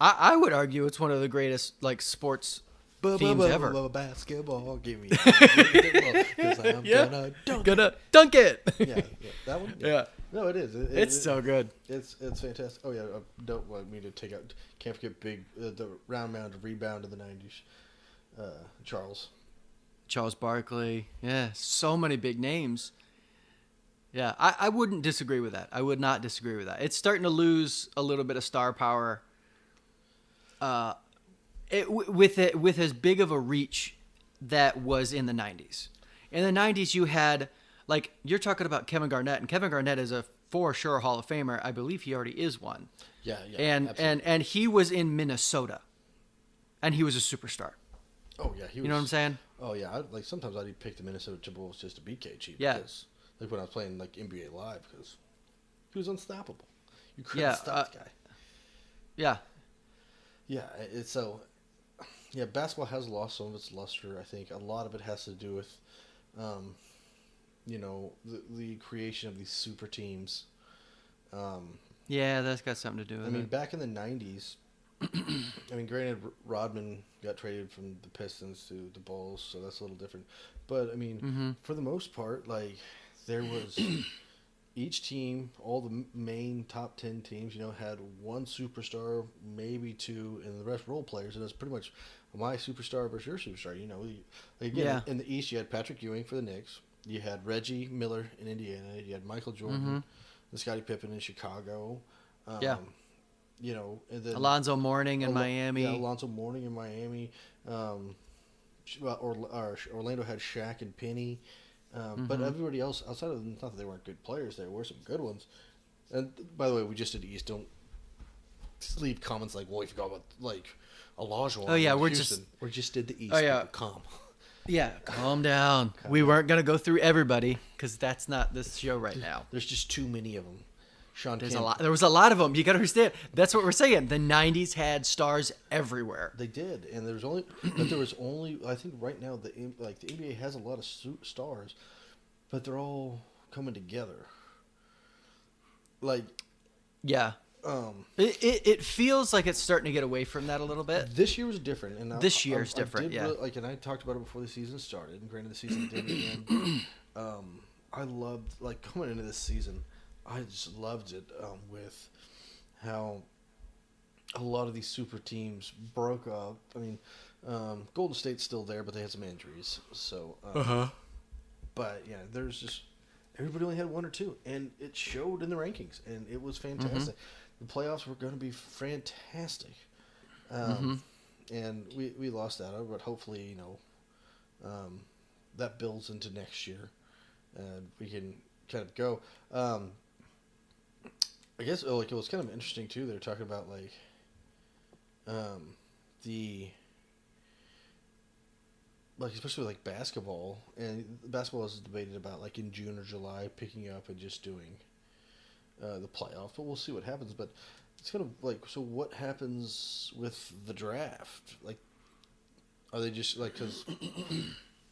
I would argue it's one of the greatest like sports themes ever. Basketball, give me basketball, 'cause I'm gonna dunk it. Yeah, that one. Yeah. No, it is. It's so good. It's fantastic. Oh yeah, don't want me to take out. Can't forget the round mound rebound of the 90s. Charles Barkley. Yeah, so many big names. Yeah, I wouldn't disagree with that. I would not disagree with that. It's starting to lose a little bit of star power. With as big of a reach that was in the 90s. In the 90s, you had, like, you're talking about Kevin Garnett, and Kevin Garnett is a for sure Hall of Famer. I believe he already is one. Yeah, and he was in Minnesota, and he was a superstar. Oh yeah, he was. You know what I'm saying? Oh yeah, sometimes I'd pick the Minnesota Timberwolves just to beat KG. Yeah. Because, like when I was playing like NBA Live, because he was unstoppable. You couldn't stop the guy. Yeah. Yeah, it's so. Yeah, basketball has lost some of its luster. I think a lot of it has to do with, the creation of these super teams. Yeah, that's got something to do with it. I mean, back in the 90s, granted, Rodman got traded from the Pistons to the Bulls, so that's a little different. But, I mean, for the most part, like, there was each team, all the main top 10 teams, had one superstar, maybe two, and the rest role players. And it's pretty much my superstar versus your superstar. In the East, you had Patrick Ewing for the Knicks. You had Reggie Miller in Indiana. You had Michael Jordan and Scottie Pippen in Chicago. And then Alonzo Mourning in Miami. Yeah, Alonzo Mourning in Miami. Orlando had Shaq and Penny, but everybody else outside of them, not that they weren't good players, there were some good ones. And by the way, we just did East. Don't leave comments like, "Well, you forgot about like Olajuwon." Oh yeah, we just did the East. Oh yeah, calm. Yeah, calm down. We weren't gonna go through everybody because that's not this show right now. There's just too many of them. There was a lot of them. You got to understand. That's what we're saying. The '90s had stars everywhere. They did, and there was only. I think right now the NBA has a lot of stars, but they're all coming together. Like, yeah. It feels like it's starting to get away from that a little bit. This year was different, and this year's different. Yeah. And I talked about it before the season started. And granted, the season didn't end. I loved coming into this season. I just loved it with how a lot of these super teams broke up. I mean, Golden State's still there, but they had some injuries. So, but yeah, there's just everybody only had one or two, and it showed in the rankings, and it was fantastic. The playoffs were going to be fantastic, and we lost that, but hopefully, that builds into next year, and we can kind of go. I guess it was kind of interesting too. They're talking about especially like basketball, and basketball is debated about in June or July picking up and just doing the playoffs. But we'll see what happens. But it's kind of so what happens with the draft? Are they just because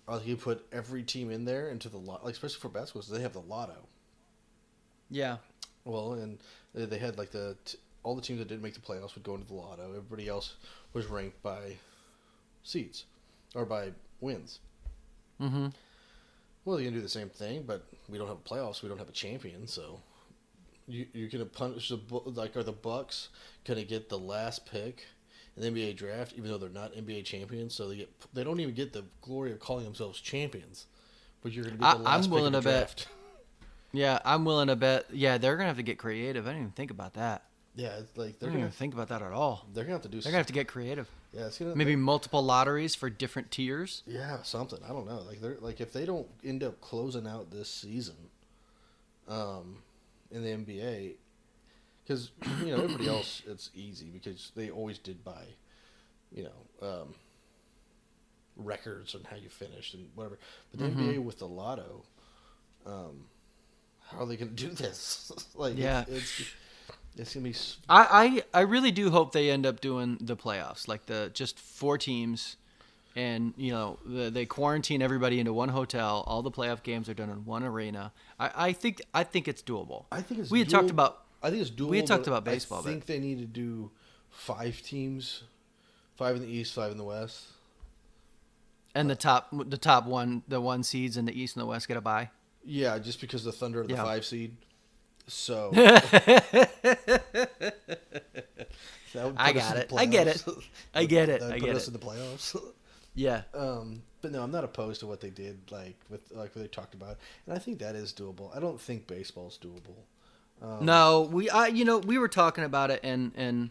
are you put every team in there into the lot? Especially for basketball, so they have the lotto. Yeah. Well, and they had all the teams that didn't make the playoffs would go into the lotto. Everybody else was ranked by seeds or by wins. Mm-hmm. Well, you can do the same thing, but we don't have a playoffs. We don't have a champion, so you're gonna punish are the Bucks gonna get the last pick in the NBA draft, even though they're not NBA champions? So they don't even get the glory of calling themselves champions, but you're gonna get the last pick in the draft. Yeah, I'm willing to bet. Yeah, they're gonna have to get creative. I didn't even think about that. Yeah, it's they're gonna even think about that at all. They're gonna have to do. They're gonna have to get creative. Yeah, maybe multiple lotteries for different tiers. Yeah, something. I don't know. If they don't end up closing out this season, in the NBA, because everybody else it's easy because they always did by, records and how you finished and whatever. But the NBA with the lotto, how are they going to do this? It's gonna be. I really do hope they end up doing the playoffs, just 4 teams, and they quarantine everybody into one hotel. All the playoff games are done in one arena. I think it's doable. I think it's. We had talked about. I think it's doable. We had talked about baseball. I think they need to do 5 teams, 5 in the East, 5 in the West. And the top the one seeds in the East and the West get a bye. Yeah, just because the Thunder are the 5 seed. So I get it. I get it. I get it. Put us in the playoffs. Yeah. But no, I'm not opposed to what they did, what they talked about, and I think that is doable. I don't think baseball's doable. No, we were talking about it, and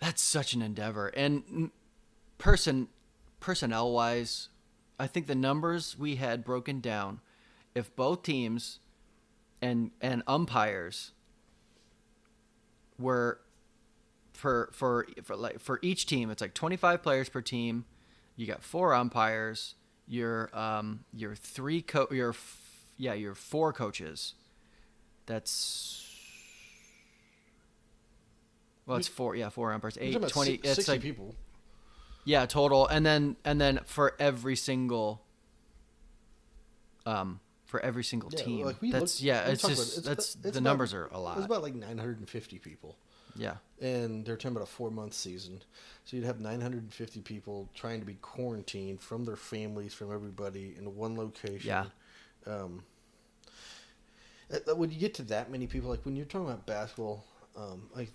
that's such an endeavor. And personnel wise, I think the numbers we had broken down, if both teams and umpires were for each team, it's 25 players per team. You got 4 umpires. You're 4 coaches. That's it's 4. Yeah, 4 umpires. 8, 20. It's 60 people. Yeah, total, and then for every single team. The numbers are a lot. It's about 950 people. Yeah. And they're talking about a 4-month season. So you'd have 950 people trying to be quarantined from their families, from everybody in one location. Yeah. When you get to that many people, when you're talking about basketball,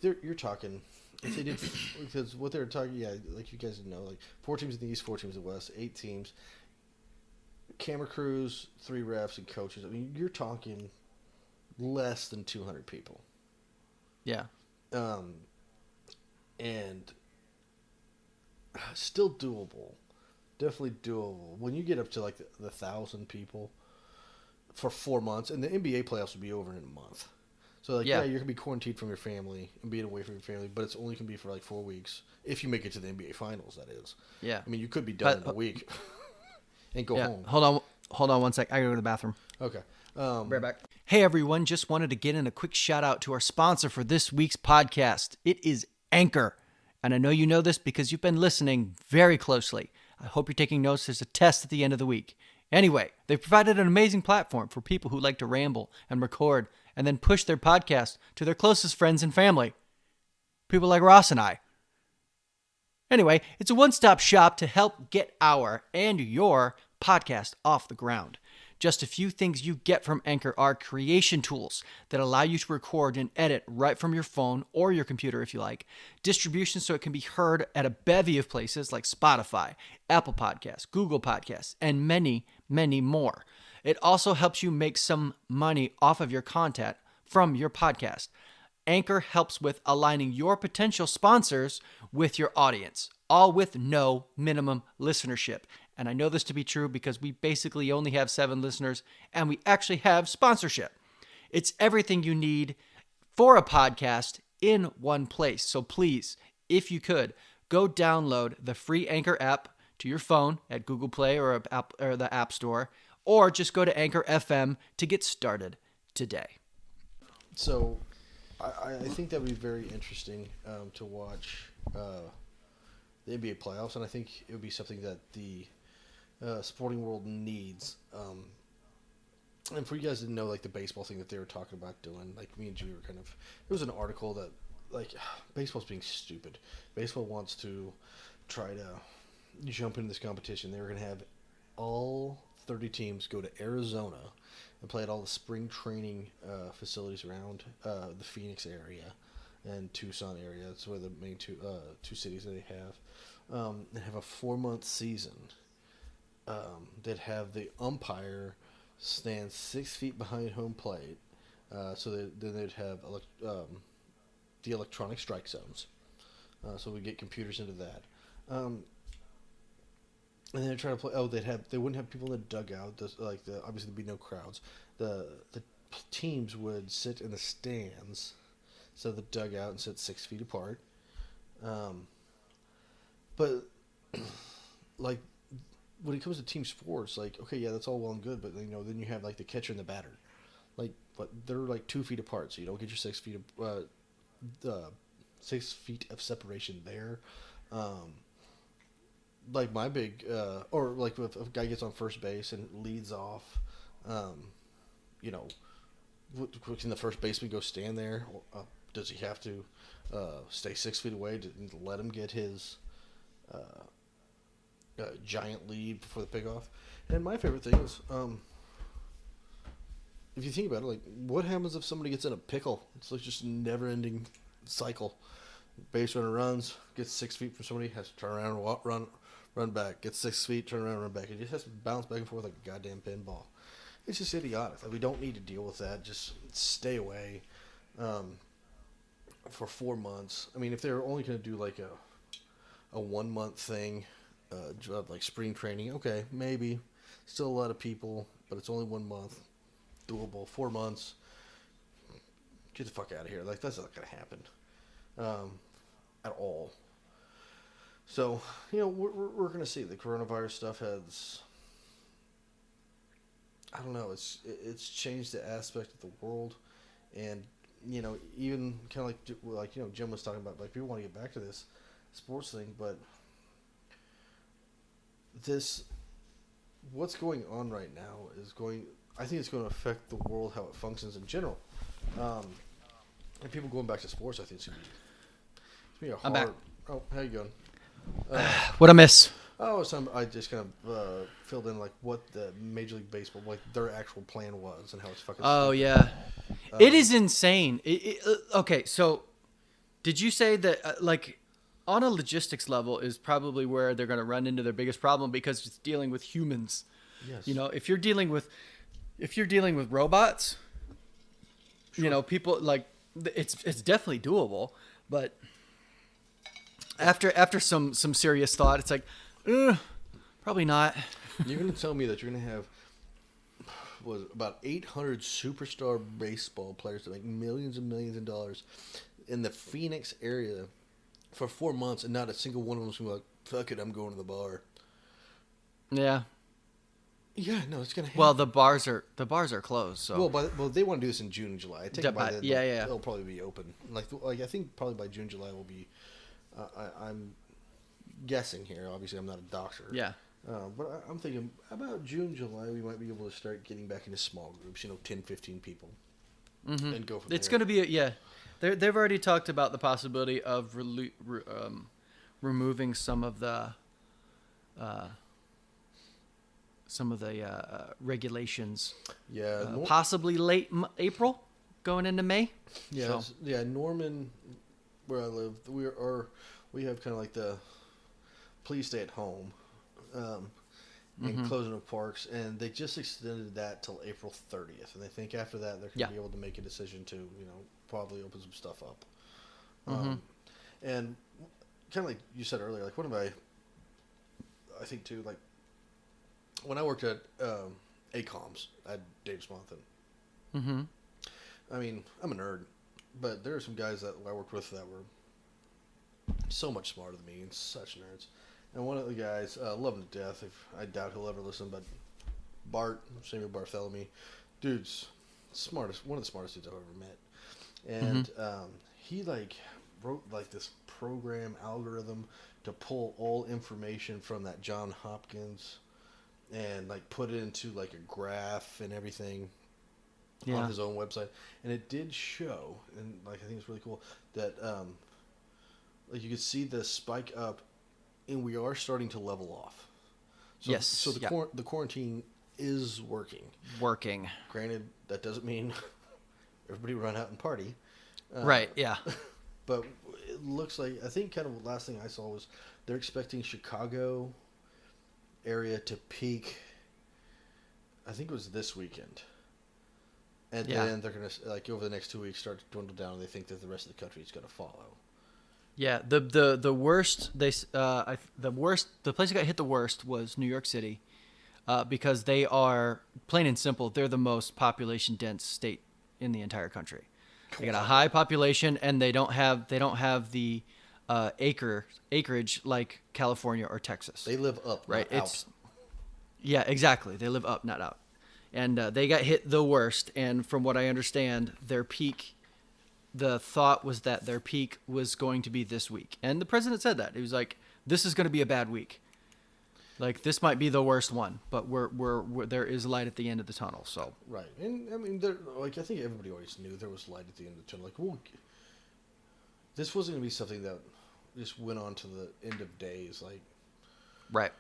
you're talking, if they did, because what they're talking, you guys know, 4 teams in the East, 4 teams in the West, 8 teams, camera crews, 3 refs, and coaches. I mean, you're talking less than 200 people. Yeah. And still doable. definitely doable. When you get up to like the 1,000 people for 4 months, and the NBA playoffs will be over in a month. So like, yeah, you're gonna be quarantined from your family and being away from your family, but it's only gonna be for like 4 weeks if you make it to the NBA finals. That is. Yeah. I mean, you could be done in a week and go home. Hold on 1 sec. I gotta go to the bathroom. Okay. Right back. Hey everyone, just wanted to get in a quick shout out to our sponsor for this week's podcast. It is Anchor. And I know you know this because you've been listening very closely. I hope you're taking notes. There's a test at the end of the week. Anyway, they've provided an amazing platform for people who like to ramble and record and then push their podcast to their closest friends and family. People like Ross and I. Anyway, it's a one-stop shop to help get our and your podcast off the ground. Just a few things you get from Anchor are creation tools that allow you to record and edit right from your phone or your computer if you like, distribution so it can be heard at a bevy of places like Spotify, Apple Podcasts, Google Podcasts, and many, many more. It also helps you make some money off of your content from your podcast. Anchor helps with aligning your potential sponsors with your audience, all with no minimum listenership. And I know this to be true because we basically only have 7 listeners and we actually have sponsorship. It's everything you need for a podcast in one place. So please, if you could, go download the free Anchor app to your phone at Google Play or the App Store, or just go to Anchor FM to get started today. So I think that would be very interesting to watch the NBA playoffs, and I think it would be something that the sporting world needs. And for you guys to know, like the baseball thing that they were talking about doing, like me and Jimmy were kind of, it was an article that, like, baseball's being stupid. Baseball wants to try to jump into this competition. They were going to have all 30 teams go to Arizona and play at all the spring training facilities around the Phoenix area and Tucson area. That's where the main two cities that they have. They have a 4-month season. They'd have the umpire stand 6 feet behind home plate. Then they'd have the electronic strike zones. So we get computers into that. And then they're trying to play. They wouldn't have people in the dugout. Obviously there'd be no crowds. The teams would sit in the stands, instead of the dugout, and sit 6 feet apart. But like when it comes to team sports, like, okay, yeah, that's all well and good, but then you have like the catcher and the batter, like, but they're like 2 feet apart, so you don't get your 6 feet of 6 feet of separation there. Like my big, or like if a guy gets on first base and leads off, can the first baseman go stand there? Or, does he have to stay 6 feet away to let him get his giant lead before the pickoff? And my favorite thing is, if you think about it, like, what happens if somebody gets in a pickle? It's like just a never-ending cycle. Base runner runs, gets 6 feet from somebody, has to turn around and run back, gets 6 feet, turn around, run back. It just has to bounce back and forth like a goddamn pinball. It's just idiotic. Like, we don't need to deal with that. Just stay away for 4 months. I mean, if they're only going to do like a 1 month thing, like spring training, okay, maybe. Still a lot of people, but it's only 1 month. Doable. 4 months. Get the fuck out of here. Like, that's not going to happen at all. So, we're going to see. The coronavirus stuff has, I don't know, it's changed the aspect of the world. And, even kind of like Jim was talking about, like, people want to get back to this sports thing, but what's going on right now I think it's going to affect the world, how it functions in general. And people going back to sports, I think it's going to be a hard. I'm back. Oh, how you going? What'd I miss? Oh, I just kind of filled in like what the Major League Baseball, like their actual plan was and how it's fucking. Oh, yeah. It is insane. Okay, so did you say that like on a logistics level is probably where they're going to run into their biggest problem because it's dealing with humans? Yes. If you're dealing with robots, Sure. people like it's definitely doable, but after some serious thought, it's like, Probably not. You're going to tell me that you're going to have about 800 superstar baseball players that make millions and millions of dollars in the Phoenix area for 4 months, and not a single one of them's going to be like, fuck it, I'm going to the bar. Yeah. Yeah, no, it's going to happen. Well, the bars are closed. So Well, they want to do this in June and July. I think by then yeah. they'll probably be open. Like I think probably by June, July will be. I'm guessing here. Obviously, I'm not a doctor. Yeah. But I'm thinking about June, July, we might be able to start getting back into small groups. 10, 15 people, and go from It's there. going to be They've already talked about the possibility of removing some of the regulations. Yeah, possibly late April, going into May. Yeah, yeah. Norman, where I live, we have kind of like the please stay at home, and closing of parks, and they just extended that till April 30th, and I think after that they're going to be able to make a decision to probably open some stuff up. And kind of like you said earlier, like I think too, like when I worked at ACOMS at Davis-Monthan, I mean, I'm a nerd, but there are some guys that I worked with that were so much smarter than me and such nerds. And one of the guys, love him to death. I doubt he'll ever listen, but Samuel Bartholomew, dude's smartest, one of the smartest dudes I've ever met. And he wrote this program algorithm to pull all information from that John Hopkins and put it into a graph and everything on his own website. And it did show, and I think it's really cool that you could see the spike up, and we are starting to level off. So, yes. So the quarantine is working. Granted, that doesn't mean everybody run out and party. Right. Yeah. But it looks like, I think kind of the last thing I saw was they're expecting Chicago area to peak, I think it was this weekend. And then they're going to, over the next 2 weeks, start to dwindle down, and they think that the rest of the country is going to follow. Yeah, the worst the place that got hit the worst was New York City, because they are, plain and simple, they're the most population dense state in the entire country. They got a high population, and they don't have the acreage like California or Texas. They live up, right? Not out. Yeah, exactly. They live up, not out, and they got hit the worst. And from what I understand, their peak. The thought was that their peak was going to be this week. And the president said that. He was like, this is going to be a bad week. This might be the worst one, but we're there is light at the end of the tunnel. So right. And I mean, I think everybody always knew there was light at the end of the tunnel. This wasn't going to be something that just went on to the end of days. Right.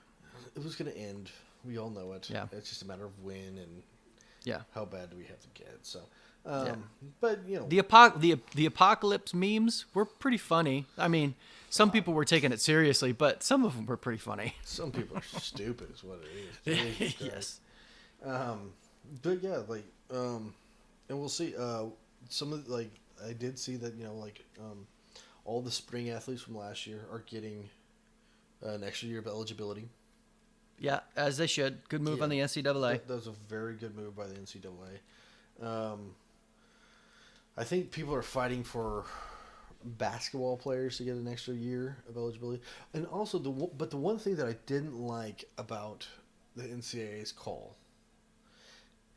It was going to end. We all know it. Yeah. It's just a matter of when and how bad do we have to get. So, but the apocalypse memes were pretty funny. I mean, some people were taking it seriously, but some of them were pretty funny. Some people are stupid, is what it is. Yes. But yeah, and we'll see. Some of I did see that all the spring athletes from last year are getting an extra year of eligibility. Yeah, as they should. Good move on the NCAA. That was a very good move by the NCAA. I think people are fighting for basketball players to get an extra year of eligibility. And also, the one thing that I didn't like about the NCAA's call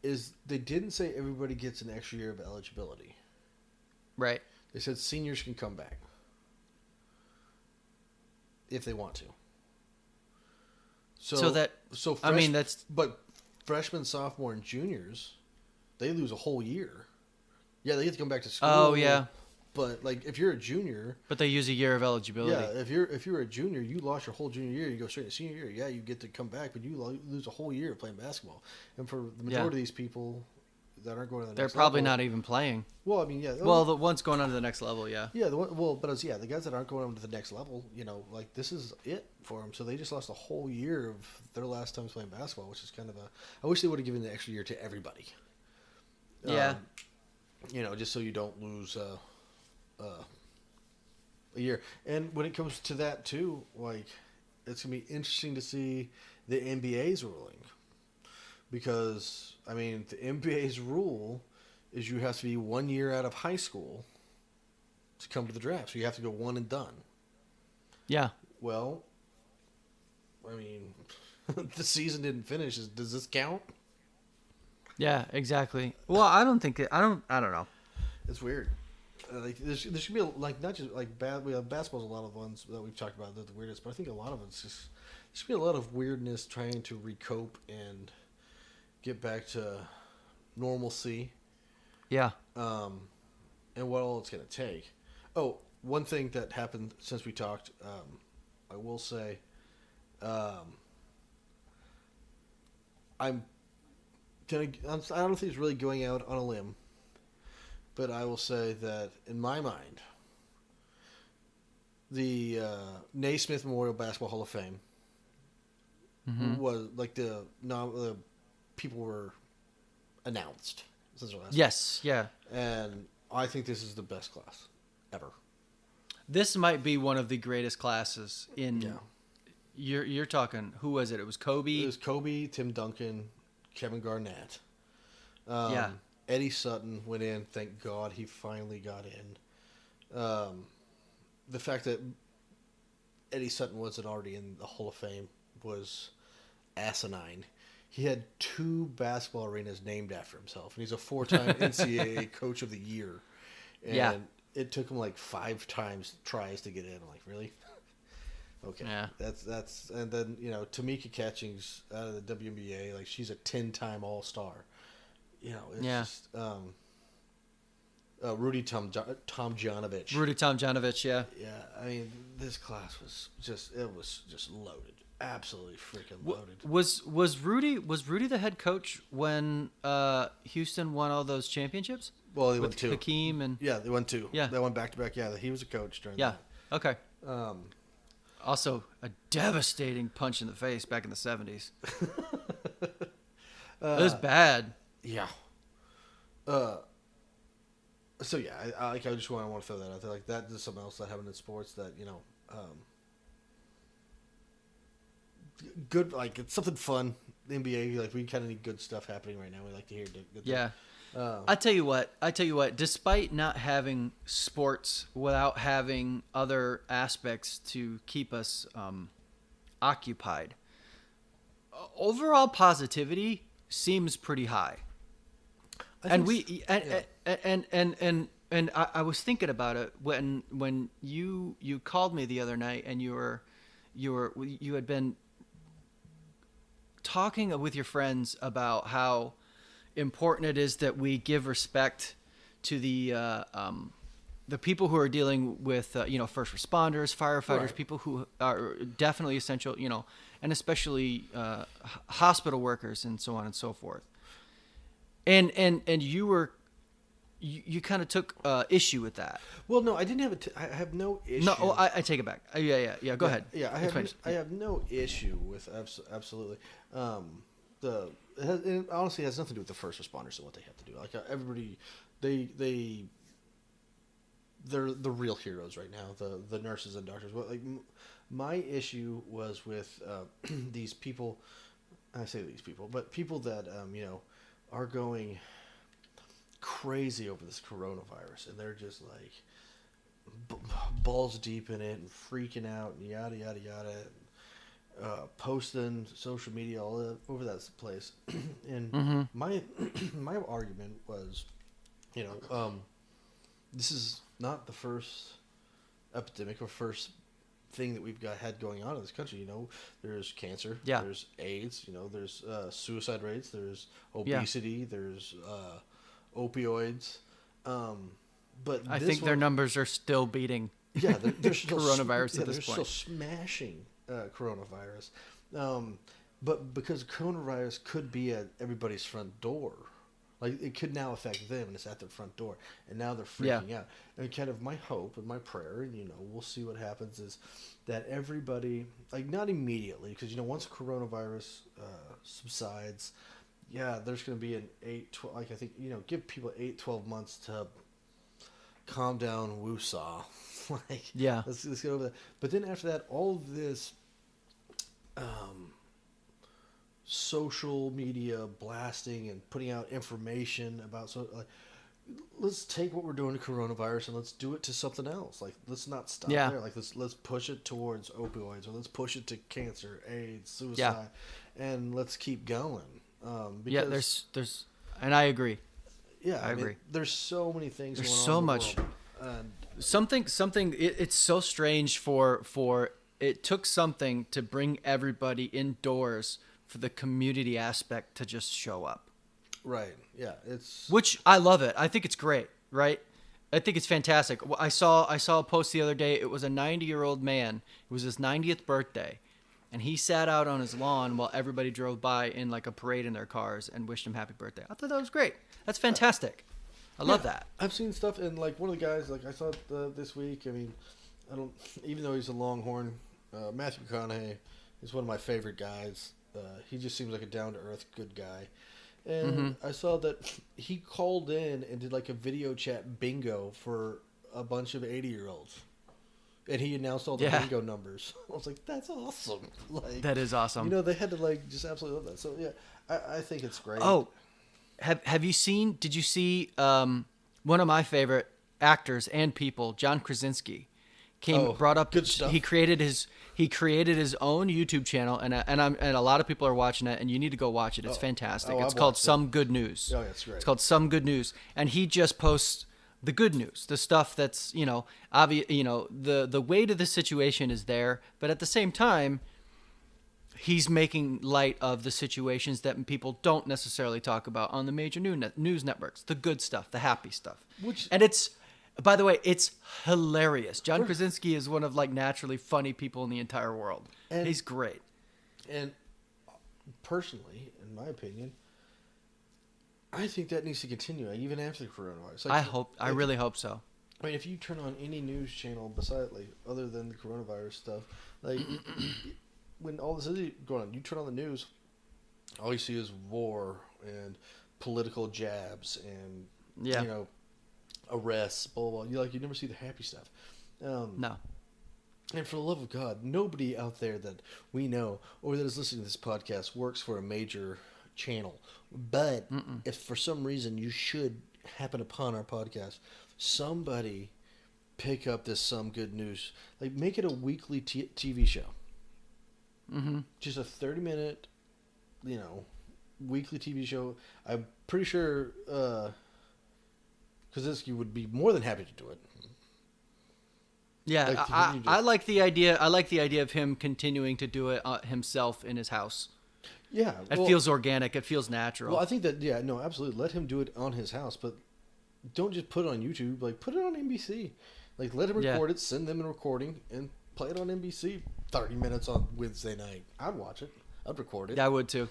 is they didn't say everybody gets an extra year of eligibility. Right. They said seniors can come back if they want to. But freshmen, sophomore, and juniors, they lose a whole year. Yeah, they get to come back to school. Oh yeah. But if you're a junior, but they use a year of eligibility. Yeah, if you're a junior, you lost your whole junior year. You go straight to senior year. Yeah, you get to come back, but you lose a whole year of playing basketball. And for the majority of these people that aren't going to the next level, they're probably not even playing. Well, I mean, yeah. Well, the one's going on to the next level, yeah. Yeah, the guys that aren't going on to the next level, this is it for them. So they just lost a whole year of their last time playing basketball, which is kind of I wish they would have given the extra year to everybody. Yeah. Just so you don't lose a year. And when it comes to that too, it's gonna be interesting to see the NBA's ruling. Because, I mean, the NBA's rule is you have to be 1 year out of high school to come to the draft. So you have to go one and done. Yeah. Well, I mean, the season didn't finish. Does this count? Yeah, exactly. Well, I don't think I don't know. It's weird. Like there should be like not just like we have basketball's a lot of ones that we've talked about that the weirdest, but I think a lot of it's just there should be a lot of weirdness trying to recoup and get back to normalcy. Yeah. And what all it's going to take. Oh, one thing that happened since we talked, I will say, I don't think it's really going out on a limb, but I will say that in my mind, the Naismith Memorial Basketball Hall of Fame was like the people were announced. Yes, yeah. And I think this is the best class ever. This might be one of the greatest classes in. Yeah. You're talking. Who was it? It was Kobe. It was Kobe, Tim Duncan, Kevin Garnett. Yeah. Eddie Sutton went in. Thank God he finally got in. The fact that Eddie Sutton wasn't already in the Hall of Fame was asinine. He had 2 basketball arenas named after himself, and he's a 4-time NCAA Coach of the Year. And it took him like 5 tries to get in. I'm like, really? Okay. Yeah. That's and then Tamika Catchings out of the WNBA, like she's a 10-time All-Star. It's just Rudy Tomjanovich. Rudy Tomjanovich, yeah. Yeah, I mean this class was just loaded, absolutely freaking loaded. Was Rudy the head coach when Houston won all those championships? Well, they won 2. Hakeem and they won 2. Yeah, they went back to back. Yeah, he was a coach during. Yeah. That. Okay. Also, a devastating punch in the face back in the 70s. It was bad. Yeah. So yeah, I just want to throw that out there. Like that is something else that happened in sports that good. Like it's something fun. The NBA, like we kind of need good stuff happening right now. We like to hear good. Yeah. I tell you what. Despite not having sports, without having other aspects to keep us occupied, overall positivity seems pretty high. And I was thinking about it when you called me the other night, and you had been talking with your friends about how important it is that we give respect to the people who are dealing with first responders, firefighters, right. People who are definitely essential, and especially hospital workers and so on and so forth. And you kind of took issue with that. Well, no, I didn't have I have no issue. No, I take it back. Yeah. Go ahead. Yeah, I have no issue with absolutely. It honestly has nothing to do with the first responders and what they have to do. Like everybody, they're the real heroes right now. The nurses and doctors. Well, like my issue was with these people. I say these people, but people that are going crazy over this coronavirus, and they're just like balls deep in it and freaking out and yada yada yada, posting social media all over that place. And my argument was, this is not the first epidemic or first thing that we've had going on in this country. There's cancer, there's AIDS, there's suicide rates, there's obesity, there's opioids, but I think their numbers are still beating they're still coronavirus at this point. They're still smashing coronavirus, but because coronavirus could be at everybody's front door. Like it could now affect them, and it's at their front door, and now they're freaking out. And kind of my hope and my prayer, and we'll see what happens, is that everybody, like not immediately, because once coronavirus subsides, there's going to be an 8-12, like I think give people 8-12 months to calm down, woosah, let's get over that. But then after that, all of this social media blasting and putting out information about let's take what we're doing to coronavirus and let's do it to something else. Like, let's not stop there. Like, let's push it towards opioids, or let's push it to cancer, AIDS, suicide, and let's keep going. Because there's, and I agree. Yeah, I agree. There's so many things. There's going on so in the much. World. Something. It's so strange for it took something to bring everybody indoors for the community aspect to just show up. Right. Yeah. Which I love it. I think it's great. Right. I think it's fantastic. I saw a post the other day. It was a 90-year-old man. It was his 90th birthday, and he sat out on his lawn while everybody drove by in like a parade in their cars and wished him happy birthday. I thought that was great. That's fantastic. I love that. I've seen stuff, and like one of the guys, like I saw this week. I mean, even though he's a Longhorn, Matthew McConaughey is one of my favorite guys. He just seems like a down to earth, good guy. And I saw that he called in and did like a video chat bingo for a bunch of 80-year-olds. And he announced all the bingo numbers. I was like, that's awesome. Like, that is awesome. They had to like just absolutely love that. So yeah, I think it's great. Oh, did you see one of my favorite actors and people, John Krasinski, brought up good stuff. He created his own YouTube channel, and a lot of people are watching it, and you need to go watch it. It's fantastic. It's called Some Good News. Oh, that's great. It's called Some Good News, and he just posts the good news, the stuff that's obvious. The weight of the situation is there, but at the same time, he's making light of the situations that people don't necessarily talk about on the major news networks. The good stuff, the happy stuff, and it's. By the way, it's hilarious. John Krasinski is one of like naturally funny people in the entire world. And he's great. And personally, in my opinion, I think that needs to continue even after the coronavirus. Like, I really hope so. I mean, if you turn on any news channel other than the coronavirus stuff, like when all this is going on, you turn on the news, all you see is war and political jabs and arrests, blah, blah, blah. You never see the happy stuff. No. And for the love of God, nobody out there that we know or that is listening to this podcast works for a major channel. But if for some reason you should happen upon our podcast, somebody pick up this Some Good News. Like, make it a weekly TV show. Just a 30-minute, weekly TV show. I'm pretty sure... Krasinski would be more than happy to do it. Yeah, I like the idea. I like the idea of him continuing to do it himself in his house. Yeah, it feels organic. It feels natural. Well, I think that absolutely. Let him do it on his house, but don't just put it on YouTube. Like, put it on NBC. Like, let him record it, send them a recording, and play it on NBC. 30 minutes on Wednesday night. I'd watch it. I'd record it. Yeah, I would too.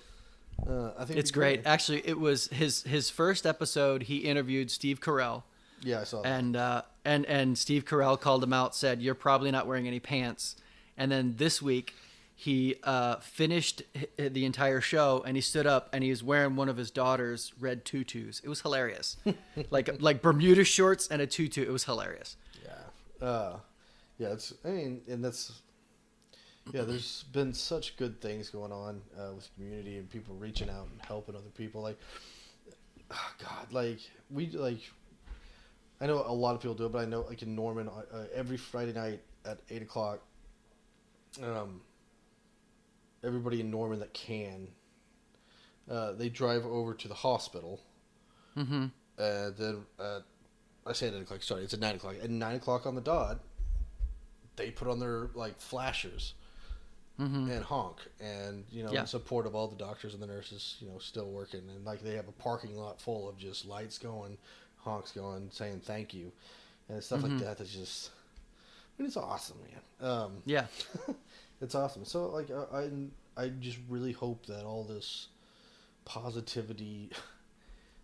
I think it's great. Actually, it was his first episode. He interviewed Steve Carell. Yeah, I saw that. And Steve Carell called him out, said, "You're probably not wearing any pants." And then this week, he finished the entire show, and he stood up, and he was wearing one of his daughter's red tutus. It was hilarious, like Bermuda shorts and a tutu. It was hilarious. Yeah, there's been such good things going on with the community and people reaching out and helping other people. Like, oh God, I know a lot of people do it, but I know, like, in Norman, every Friday night at 8 o'clock, everybody in Norman that can, they drive over to the hospital. Then I say at 8 o'clock. Sorry, it's at 9 o'clock. At 9 o'clock on the dot, they put on their flashers. And honk, and in support of all the doctors and the nurses, still working, and they have a parking lot full of just lights going, honks going, saying thank you, and stuff like that. That's just, it's awesome, man. It's awesome. So I just really hope that all this positivity.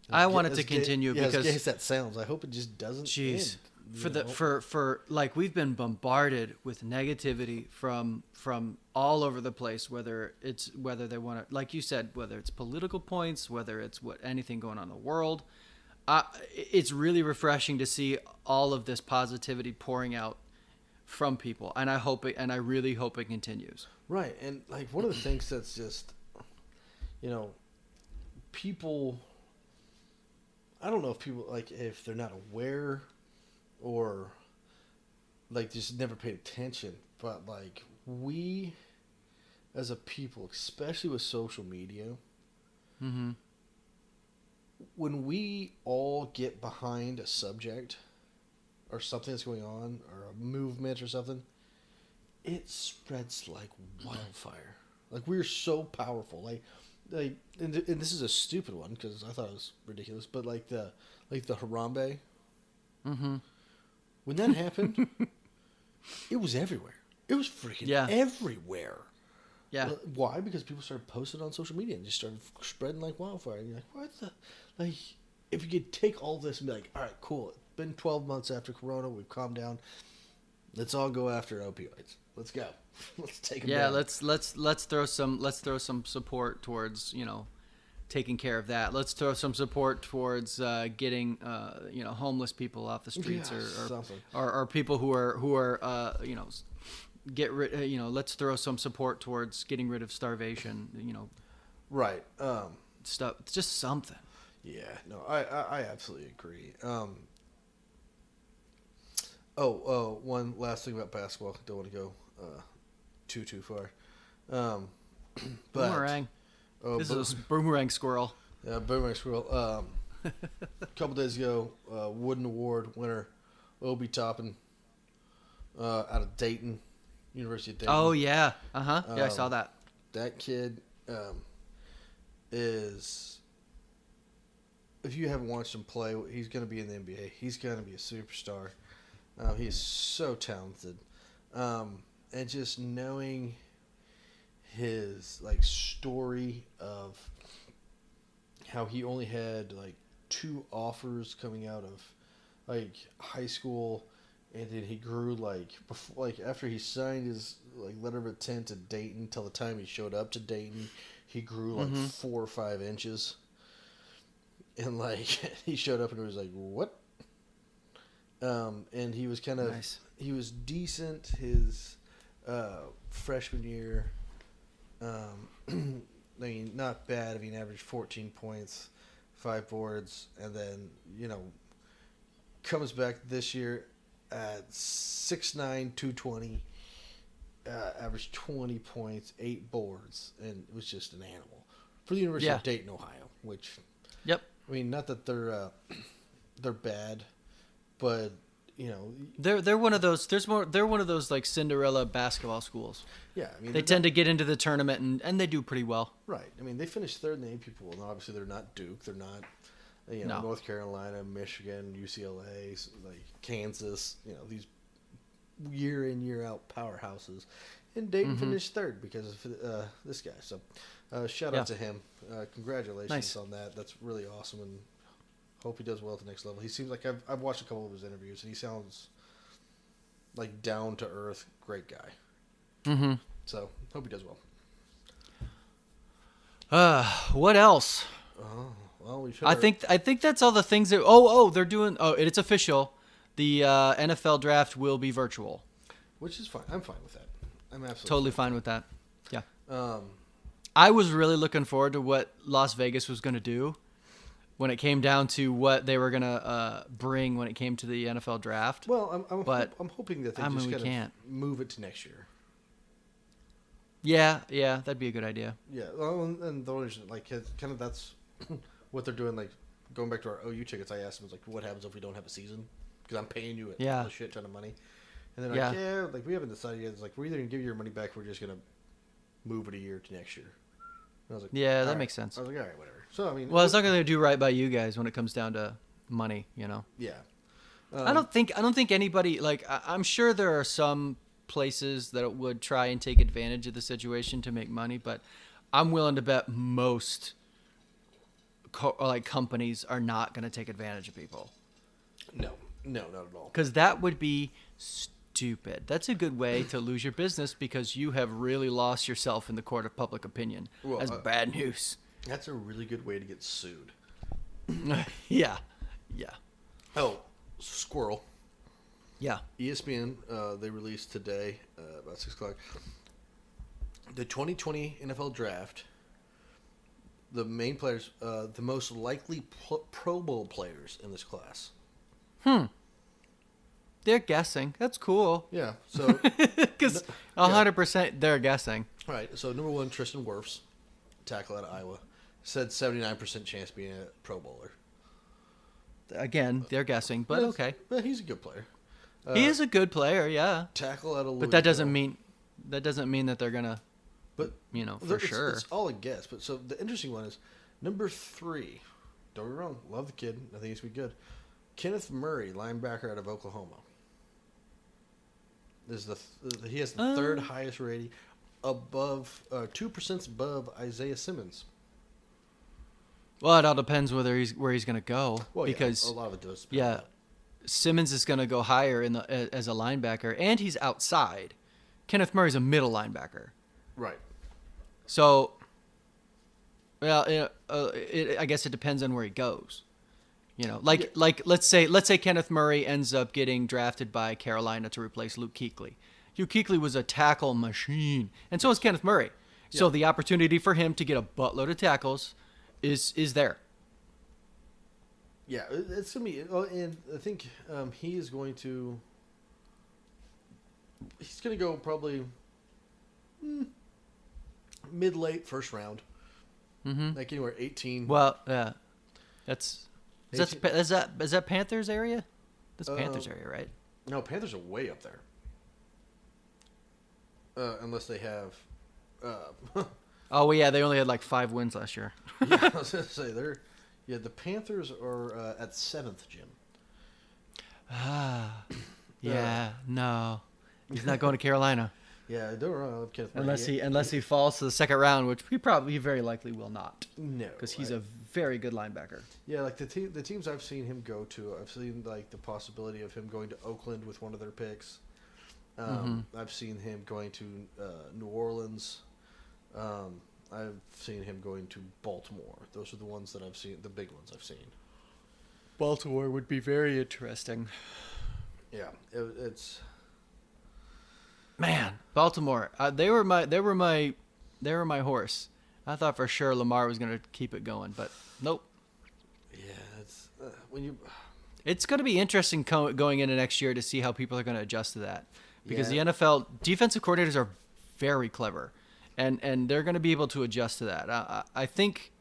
I want it to continue because as gay as that sounds, I hope it just doesn't end. For we've been bombarded with negativity from all over the place, whether they want to, like you said, whether it's political points, whether it's anything going on in the world. It's really refreshing to see all of this positivity pouring out from people, and I really hope it continues. Right, and one of the things that's just, you know, people. I don't know if people like if they're not aware or like just never paid attention, but like we as a people, especially with social media, Mm-hmm. when we all get behind a subject or something that's going on or a movement or something, it spreads like wildfire. Like we're so powerful. And this is a stupid one because I thought it was ridiculous. But like the Harambe, Mm-hmm. when that happened, it was everywhere. It was freaking everywhere. Yeah. Why? Because people started posting on social media and just started spreading like wildfire. And you're like, what the? Like, if you could take all this and be like, all right, cool. It's been 12 months after Corona. We've calmed down. Let's all go after opioids. Let's go. Let's take them down. Let's throw some support towards taking care of that. Let's throw some support towards getting homeless people off the streets or people who are get rid. Let's throw some support towards getting rid of starvation. Right. Stuff. Just something. Yeah. No, I absolutely agree. One last thing about basketball. Don't want to go too far. But, boomerang. This is a boomerang squirrel. Yeah, boomerang squirrel. A couple days ago, Wooden Award winner Obi Toppin out of Dayton, University of Dayton. Oh yeah, yeah, I saw that. That kid is. If you haven't watched him play, he's going to be in the NBA. He's going to be a superstar. He is so talented, and just knowing his story of how he only had 2 offers coming out of high school, and then he grew before, after he signed his letter of intent to Dayton till the time he showed up to Dayton, he grew 4 or 5 inches, and he showed up and it was like, what? And he was kind of nice. He was decent his freshman year. I mean, not bad. I mean, averaged 14 points, 5 boards, and then comes back this year at 6'9", 220, averaged 20 points, 8 boards, and it was just an animal for the University of Dayton, Ohio. Which, yep. I mean, not that they're bad. But they're one of those. They're one of those Cinderella basketball schools. Yeah, I mean they tend to get into the tournament and they do pretty well. Right. I mean, they finished 3rd in the AP pool, and obviously they're not Duke. They're not North Carolina, Michigan, UCLA, Kansas. These year in year out powerhouses. And Dayton finished 3rd because of this guy. So shout out to him. Congratulations on that. That's really awesome, and hope he does well at the next level. He seems like I've watched a couple of his interviews, and he sounds like down to earth, great guy. Mm-hmm. So hope he does well. What else? Well, we should. I think that's all the things that. They're doing. Oh, it's official. The NFL draft will be virtual, which is fine. I'm fine with that. I'm absolutely totally fine with that. Yeah. I was really looking forward to what Las Vegas was going to do when it came down to what they were going to bring when it came to the NFL draft. Well, I'm hoping that they can't move it to next year. Yeah, that'd be a good idea. Yeah, well, and the only reason, kind of that's what they're doing. Going back to our OU tickets, I asked them, what happens if we don't have a season? Because I'm paying you a shit ton of money. And they're we haven't decided yet. It's we're either going to give you your money back or we're just going to move it a year to next year. And I was like, yeah, that makes sense. I was like, all right, whatever. So, I mean... Well, it's not going to do right by you guys when it comes down to money, Yeah. I don't think anybody... I'm sure there are some places that would try and take advantage of the situation to make money, but I'm willing to bet most companies are not going to take advantage of people. No, not at all. Because that would be stupid. That's a good way to lose your business because you have really lost yourself in the court of public opinion. Well, that's bad news. That's a really good way to get sued. Yeah. Oh, squirrel. Yeah. ESPN, they released today, about 6 o'clock, the 2020 NFL Draft the main players, the most likely Pro Bowl players in this class. They're guessing. That's cool. Yeah. So because 100% they're guessing. Right. So number 1, Tristan Wirfs, tackle out of Iowa, said 79% chance being a Pro Bowler. Again, they're guessing, but okay. But he's a good player. He is a good player, yeah. Tackle out of Louisville. But that doesn't mean that they're gonna. But for sure, it's all a guess. But so the interesting one is number 3. Don't get me wrong, love the kid. I think he's gonna be good. Kenneth Murray, linebacker out of Oklahoma. He has the third highest rating, above 2% above Isaiah Simmons. Well, it all depends where he's going to go. Well, because a lot of it does. Yeah, Simmons is going to go higher as a linebacker, and he's outside. Kenneth Murray's a middle linebacker. Right. So, well, I guess it depends on where he goes. Like let's say Kenneth Murray ends up getting drafted by Carolina to replace Luke Kuechly. Luke Kuechly was a tackle machine, and so is Kenneth Murray. So the opportunity for him to get a buttload of tackles is there. Yeah, it's gonna be, and I think he's going to go probably mid-late first round, like anywhere 18. Well, yeah, is that Panthers area? That's Panthers area, right? No, Panthers are way up there. Unless they have. Oh well, yeah, they only had like 5 wins last year. Yeah, I was gonna say the Panthers are at 7th, Jim. No, he's not going to Carolina. Yeah, don't run Kenneth Murray. Unless he falls to the second round, which he very likely will not. No, because he's a very good linebacker. Yeah, like the teams I've seen him go to, I've seen like the possibility of him going to Oakland with one of their picks. I've seen him going to New Orleans. I've seen him going to Baltimore. Those are the ones that I've seen, the big ones I've seen. Baltimore would be very interesting. Yeah, it's. Man, Baltimore. They were my horse. I thought for sure Lamar was going to keep it going, but nope. Yeah, it's when you. It's going to be interesting going into next year to see how people are going to adjust to that, because the NFL defensive coordinators are very clever, and they're going to be able to adjust to that. I think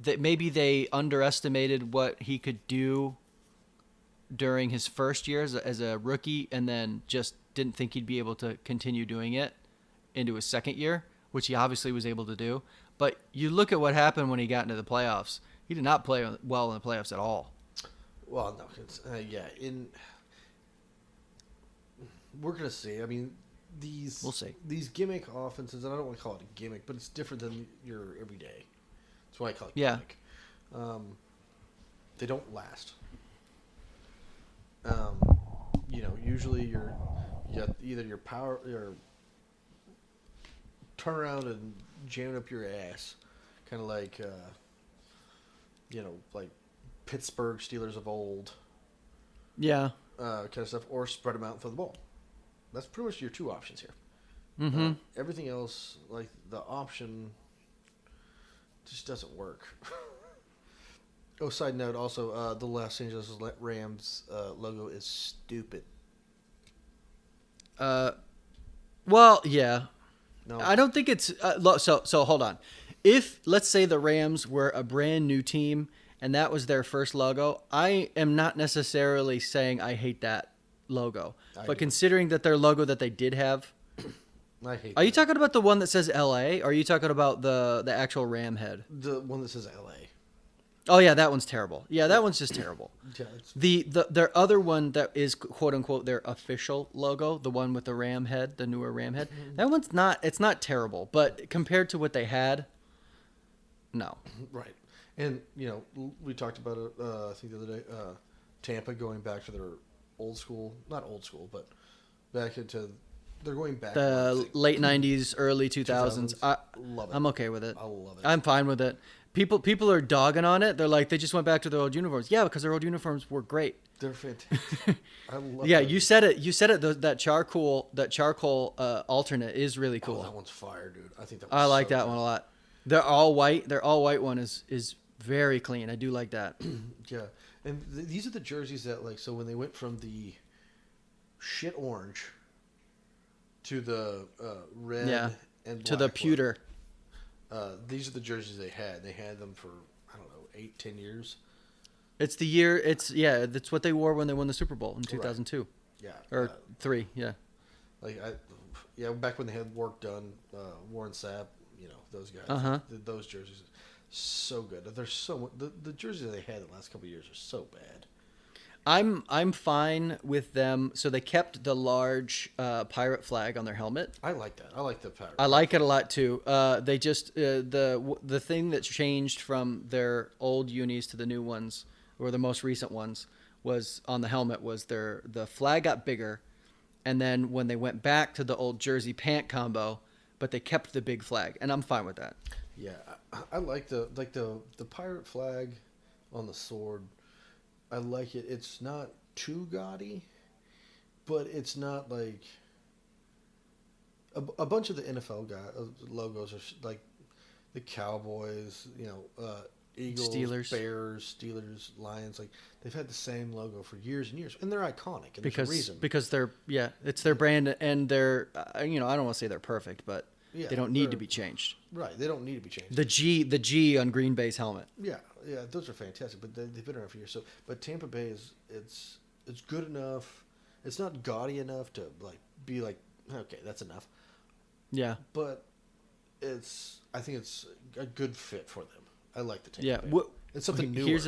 that maybe they underestimated what he could do during his first year as a rookie, and then just didn't think he'd be able to continue doing it into his second year, which he obviously was able to do. But you look at what happened when he got into the playoffs. He did not play well in the playoffs at all. Well, no, we're going to see. I mean, we'll see. These gimmick offenses, and I don't want to call it a gimmick, but it's different than your everyday. That's why I call it gimmick. They don't last. Usually you got either your power or turn around and jam up your ass, kind of like like Pittsburgh Steelers of old. Yeah. Kind of stuff, or spread them out and throw the ball. That's pretty much your 2 options here. Mm-hmm. Everything else, like the option, just doesn't work. Oh, side note, also, the Los Angeles Rams logo is stupid. Well, yeah. No. I don't think it's so hold on. If let's say the Rams were a brand new team and that was their first logo, I am not necessarily saying I hate that logo. But considering that their logo that they did have, I hate. Are you talking about the one that says LA? Or are you talking about the actual Ram head? The one that says LA. Oh yeah, that one's terrible. Yeah, that one's just terrible. Yeah, their other one that is quote unquote their official logo, the one with the ram head, the newer ram head, that one's not terrible, but compared to what they had, no. Right. And we talked about it I think the other day, Tampa going back to their old school, not old school, but back into they're going back the late 90s, early 2000s. Love it. I'm okay with it. I love it. I'm fine with it. People are dogging on it. They're like, they just went back to their old uniforms. Yeah, because their old uniforms were great. They're fantastic. I love Yeah, them. you said it. That charcoal alternate is really cool. Oh, that one's fire, dude. I think that. I like that one a lot. They're all white. Their all white one is very clean. I do like that. Yeah, and these are the jerseys that like. So when they went from the shit orange to the red and black to the pewter. these are the jerseys they had. They had them for I don't know 8-10 years. It's the year. That's what they wore when they won the Super Bowl in 2002. Yeah, or 3. Yeah. Back when they had work done, Warren Sapp, those guys. Those jerseys, so good. They're so the jerseys they had the last couple of years are so bad. I'm fine with them. So they kept the large pirate flag on their helmet. I like that. I like the pirate. I like it a lot too. They just the thing that changed from their old unis to the new ones, or the most recent ones, was on the helmet was the flag got bigger, and then when they went back to the old jersey pant combo, but they kept the big flag, and I'm fine with that. Yeah, I like the pirate flag on the sword. I like it. It's not too gaudy, but it's not like a bunch of the NFL logos are like the Cowboys, Eagles, Steelers. Bears, Steelers, Lions. Like they've had the same logo for years and years, and they're iconic. And because there's a reason. Because it's their brand, and they're I don't want to say they're perfect, but they don't need to be changed. Right, they don't need to be changed. The G on Green Bay's helmet. Yeah, those are fantastic, but they've been around for years. So, but Tampa Bay it's good enough. It's not gaudy enough to be like, okay, that's enough. Yeah, but I think it's a good fit for them. I like the Tampa Bay. It's something newer,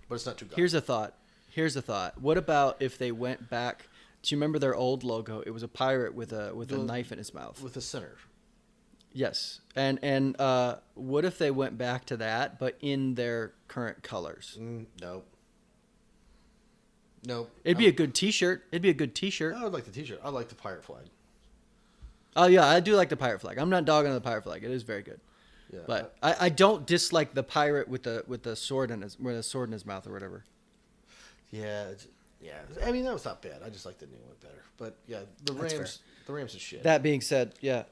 but it's not too gaudy. Here's a thought. What about if they went back? Do you remember their old logo? It was a pirate with a knife in his mouth. With a center. Yes. And what if they went back to that, but in their current colors? Nope. It'd be a good T-shirt. I would like the T-shirt. I like the pirate flag. Oh, yeah, I do like the pirate flag. I'm not dogging on the pirate flag. It is very good. Yeah, but I don't dislike the pirate with the sword in his mouth or whatever. Yeah. I mean, that was not bad. I just like the new one better. But yeah, the Rams is shit. That being said, yeah.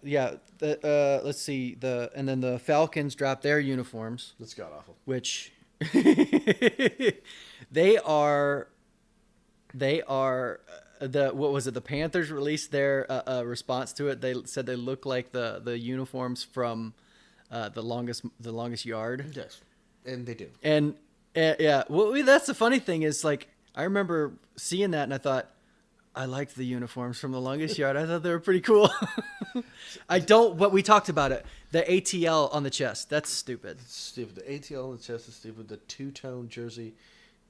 Let's see and then the Falcons dropped their uniforms. That's god awful. Which they are what was it? The Panthers released their response to it. They said they look like the uniforms from the longest yard. Yes, and they do. And that's the funny thing is like. I remember seeing that and I thought, I liked the uniforms from the longest yard. I thought they were pretty cool. But we talked about it. The ATL on the chest. That's stupid. It's stupid. The ATL on the chest is stupid. The two-tone jersey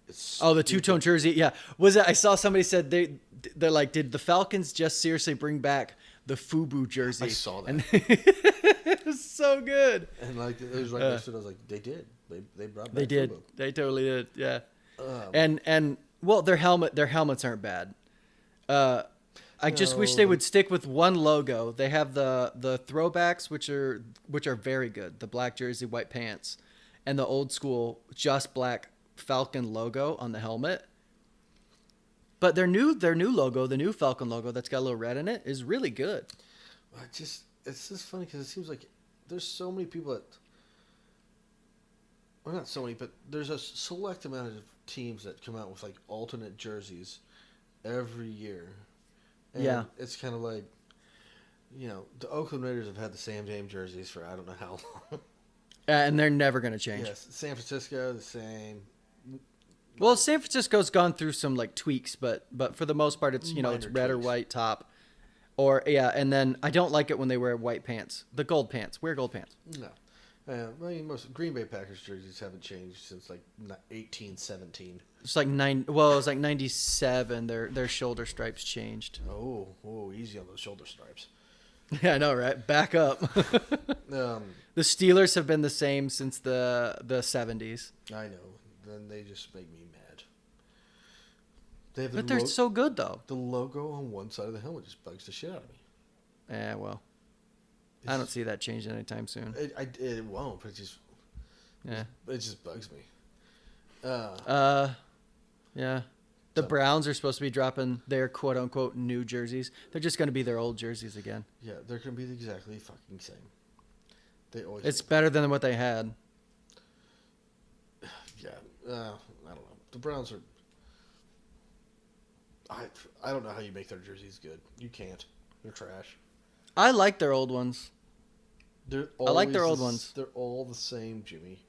is stupid. The two-tone jersey. Yeah. I saw somebody said they're like, did the Falcons just seriously bring back the FUBU jersey? I saw that. And it was so good. And like, it was right next to it. I was like, they did. They brought back They did. FUBU. They totally did. Yeah. Well, their helmets aren't bad. I just wish they would stick with one logo. They have the throwbacks, which are very good. The black jersey, white pants, and the old school just black Falcon logo on the helmet. But their new logo, the new Falcon logo that's got a little red in it, is really good. It's just funny because it seems like there's so many people that. Well, not so many, but there's a select amount of teams that come out with like alternate jerseys every year. And it's kind of like, the Oakland Raiders have had the same jerseys for I don't know how long. And they're never going to change. Yes, San Francisco the same. Well, San Francisco's gone through some like tweaks, but for the most part, it's it's red or white top, and then I don't like it when they wear white pants, the gold pants. Wear gold pants. No. Most Green Bay Packers jerseys haven't changed since like 1817. It's like it was like 97. Their shoulder stripes changed. Oh, easy on those shoulder stripes. Yeah, I know, right? Back up. The Steelers have been the same since the 70s. I know. Then they just make me mad. But they're so good though. The logo on one side of the helmet just bugs the shit out of me. Yeah, well. I don't see that changing anytime soon. It won't, but it just bugs me. Yeah. The Browns are supposed to be dropping their quote unquote new jerseys. They're just going to be their old jerseys again. Yeah, they're going to be exactly fucking same. They always. It's better than what they had. Yeah, I don't know. The Browns are. I don't know how you make their jerseys good. You can't. They're trash. I like their old ones. I like their old ones. They're all the same, Jimmy.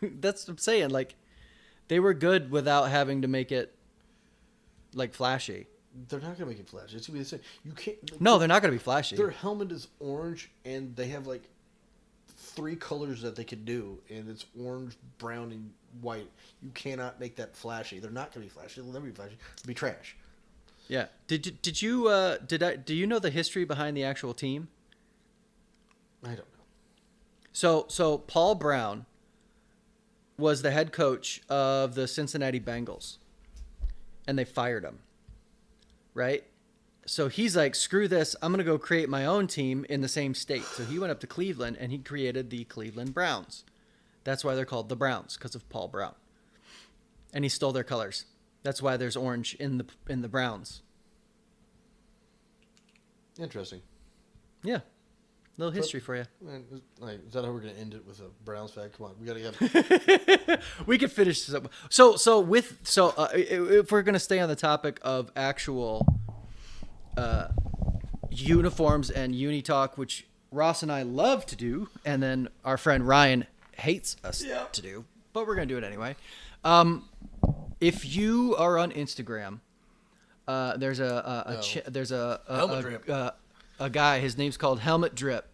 That's what I'm saying. Like, they were good without having to make it, like, flashy. They're not gonna make it flashy. It's gonna be the same. You can't. Like, No, they're not gonna be flashy. Their helmet is orange, and they have like 3 colors that they could do, and it's orange, brown, and white. You cannot make that flashy. They're not gonna be flashy. They'll never be flashy. It'll be trash. Yeah. Do you know the history behind the actual team? I don't know. So Paul Brown was the head coach of the Cincinnati Bengals, and they fired him. Right? So he's like, screw this. I'm going to go create my own team in the same state. So he went up to Cleveland, and he created the Cleveland Browns. That's why they're called the Browns, because of Paul Brown. And he stole their colors. That's why there's orange in the Browns. Interesting. Yeah. Little history for you. Man, is that how we're going to end it, with a Browns fact? Come on, we got to get. We could finish this up. So if we're going to stay on the topic of actual uniforms and uni talk, which Ross and I love to do, and then our friend Ryan hates us to do, but we're going to do it anyway. If you are on Instagram, there's a guy. His name's called Helmet Drip,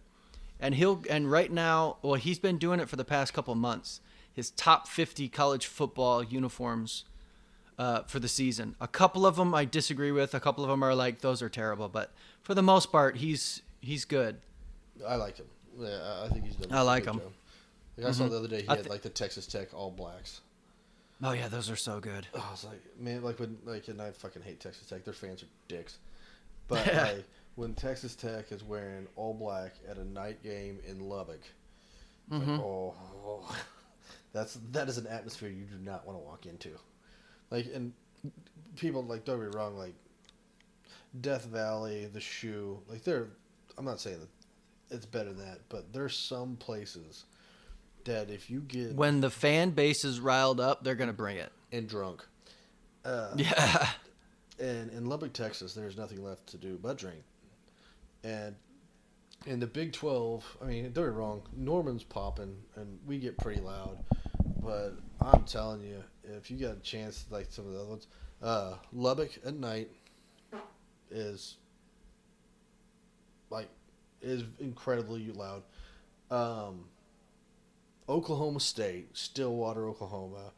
and right now, well, he's been doing it for the past couple months. His top 50 college football uniforms for the season. A couple of them I disagree with. A couple of them are like, those are terrible. But for the most part, he's good. I like him. Yeah, I think he's done. I like him. Like I saw the other day, he had like the Texas Tech All Blacks. Oh yeah, those are so good. I was like, man, and I fucking hate Texas Tech. Their fans are dicks. But like, when Texas Tech is wearing all black at a night game in Lubbock, like, that is an atmosphere you do not want to walk into. Like, and people, like, don't get me wrong, like Death Valley, the Shoe, like I'm not saying that it's better than that, but there's some places that if you get, when the fan base is riled up, they're gonna bring it, and drunk. Yeah. And in Lubbock, Texas, there's nothing left to do but drink. And in the Big 12, I mean, don't get me wrong, Norman's popping, and we get pretty loud. But I'm telling you, if you got a chance, like some of the other ones, Lubbock at night is incredibly loud. Oklahoma State, Stillwater, Oklahoma.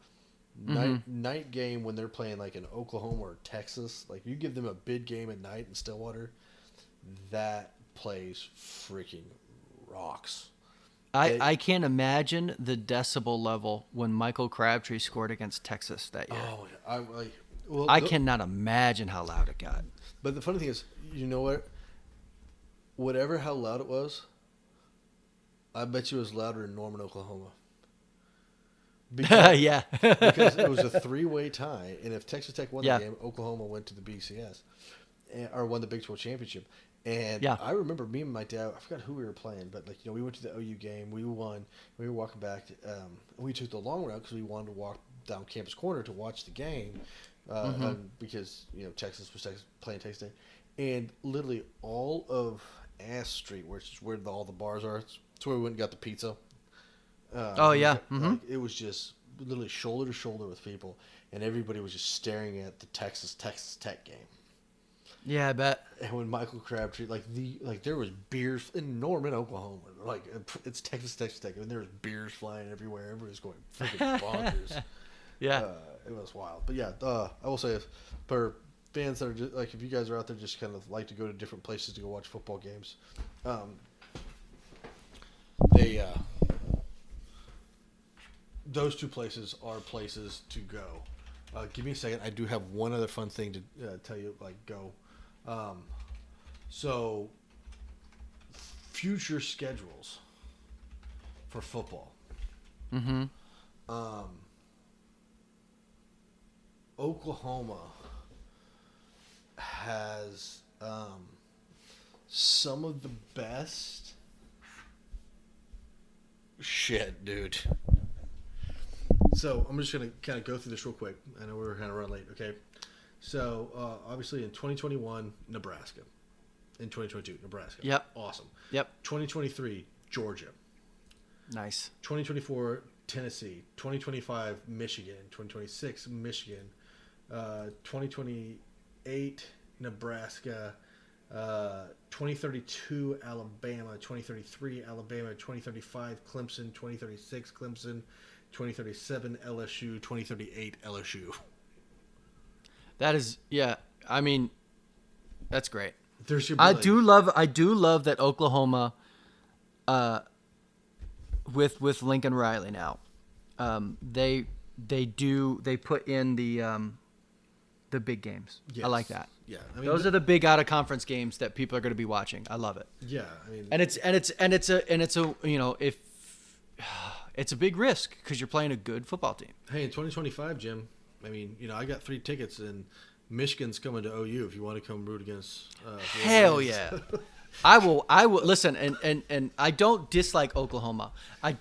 Night game when they're playing like in Oklahoma or Texas, like you give them a big game at night in Stillwater, that place freaking rocks. I can't imagine the decibel level when Michael Crabtree scored against Texas that year. Oh, I cannot imagine how loud it got. But the funny thing is, you know what? Whatever how loud it was, I bet you it was louder in Norman, Oklahoma. Because, yeah. because it was a 3-way tie, and if Texas Tech won the game, Oklahoma went to the BCS, or won the Big 12 championship. And I remember me and my dad, I forgot who we were playing, but we went to the OU game, we won, we were walking back, we took the long route because we wanted to walk down Campus Corner to watch the game, because Texas was playing Texas Tech, and literally all of Ass Street, which is where all the bars are, it's where we went and got the pizza. It was just literally shoulder to shoulder with people, and everybody was just staring at the Texas Tech game. Yeah, I bet. And when Michael Crabtree, there was beers in Norman, Oklahoma, it's Texas Tech, and there was beers flying everywhere. Everybody was going freaking bonkers. Yeah, it was wild. But yeah, I will say, for fans that are just, if you guys are out there, just kind of like to go to different places to go watch football games, those two places are places to go. Give me a second. I do have one other fun thing to tell you. Go. So, future schedules for football. Oklahoma has some of the best Shit, dude. So I'm just gonna kind of go through this real quick. I know we're kind of running late. Okay. So obviously in 2021, Nebraska. In 2022, Nebraska. Yep. Awesome. Yep. 2023, Georgia. Nice. 2024, Tennessee. 2025, Michigan. 2026, Michigan. 2028, Nebraska. 2032, Alabama. 2033, Alabama. 2035, Clemson. 2036, Clemson. 2037, LSU. 2038, LSU. That is, yeah. I mean, that's great. There's your. I do love that Oklahoma, with Lincoln Riley now, they put in the big games. Yes. I like that. Yeah, I mean, those are the big out of conference games that people are going to be watching. I love it. Yeah, I mean, and it's a if it's a big risk because you're playing a good football team. Hey, in 2025, Jim, I mean, I got 3 tickets, and Michigan's coming to OU if you want to come root against. Hell yeah. I will listen, and I don't dislike Oklahoma. I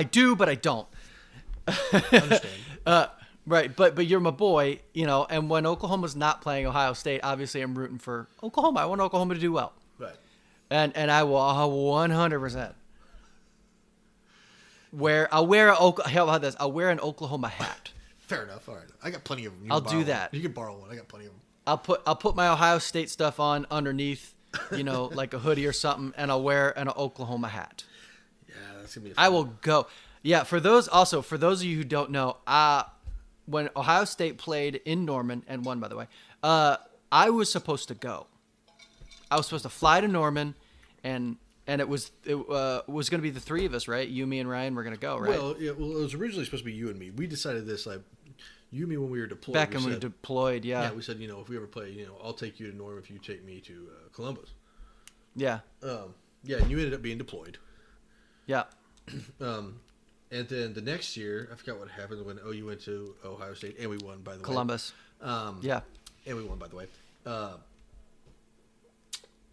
do, but I don't. I understand. Right, but you're my boy, and when Oklahoma's not playing Ohio State, obviously I'm rooting for Oklahoma. I want Oklahoma to do well. Right. And I will 100% I'll wear how about this? I'll wear an Oklahoma hat. Fair enough. All right. I got plenty of them. I'll do that. One. You can borrow one. I got plenty of them. I'll put my Ohio State stuff on underneath, like a hoodie or something, and I'll wear an Oklahoma hat. Yeah, that's gonna be. I will go. Yeah, for those of you who don't know, when Ohio State played in Norman and won, by the way, I was supposed to go. I was supposed to fly to Norman, and it was going to be the 3 of us, right? You, me, and Ryan were going to go, right? Well, it was originally supposed to be you and me. We decided this like you and me when we were deployed. Back when we were deployed, yeah. Yeah, we said if we ever play, I'll take you to Norman if you take me to Columbus. Yeah. Yeah, and you ended up being deployed. Yeah. And then the next year, I forgot what happened when OU went to Ohio State, and we won, by the way. Columbus. Yeah. And we won, by the way.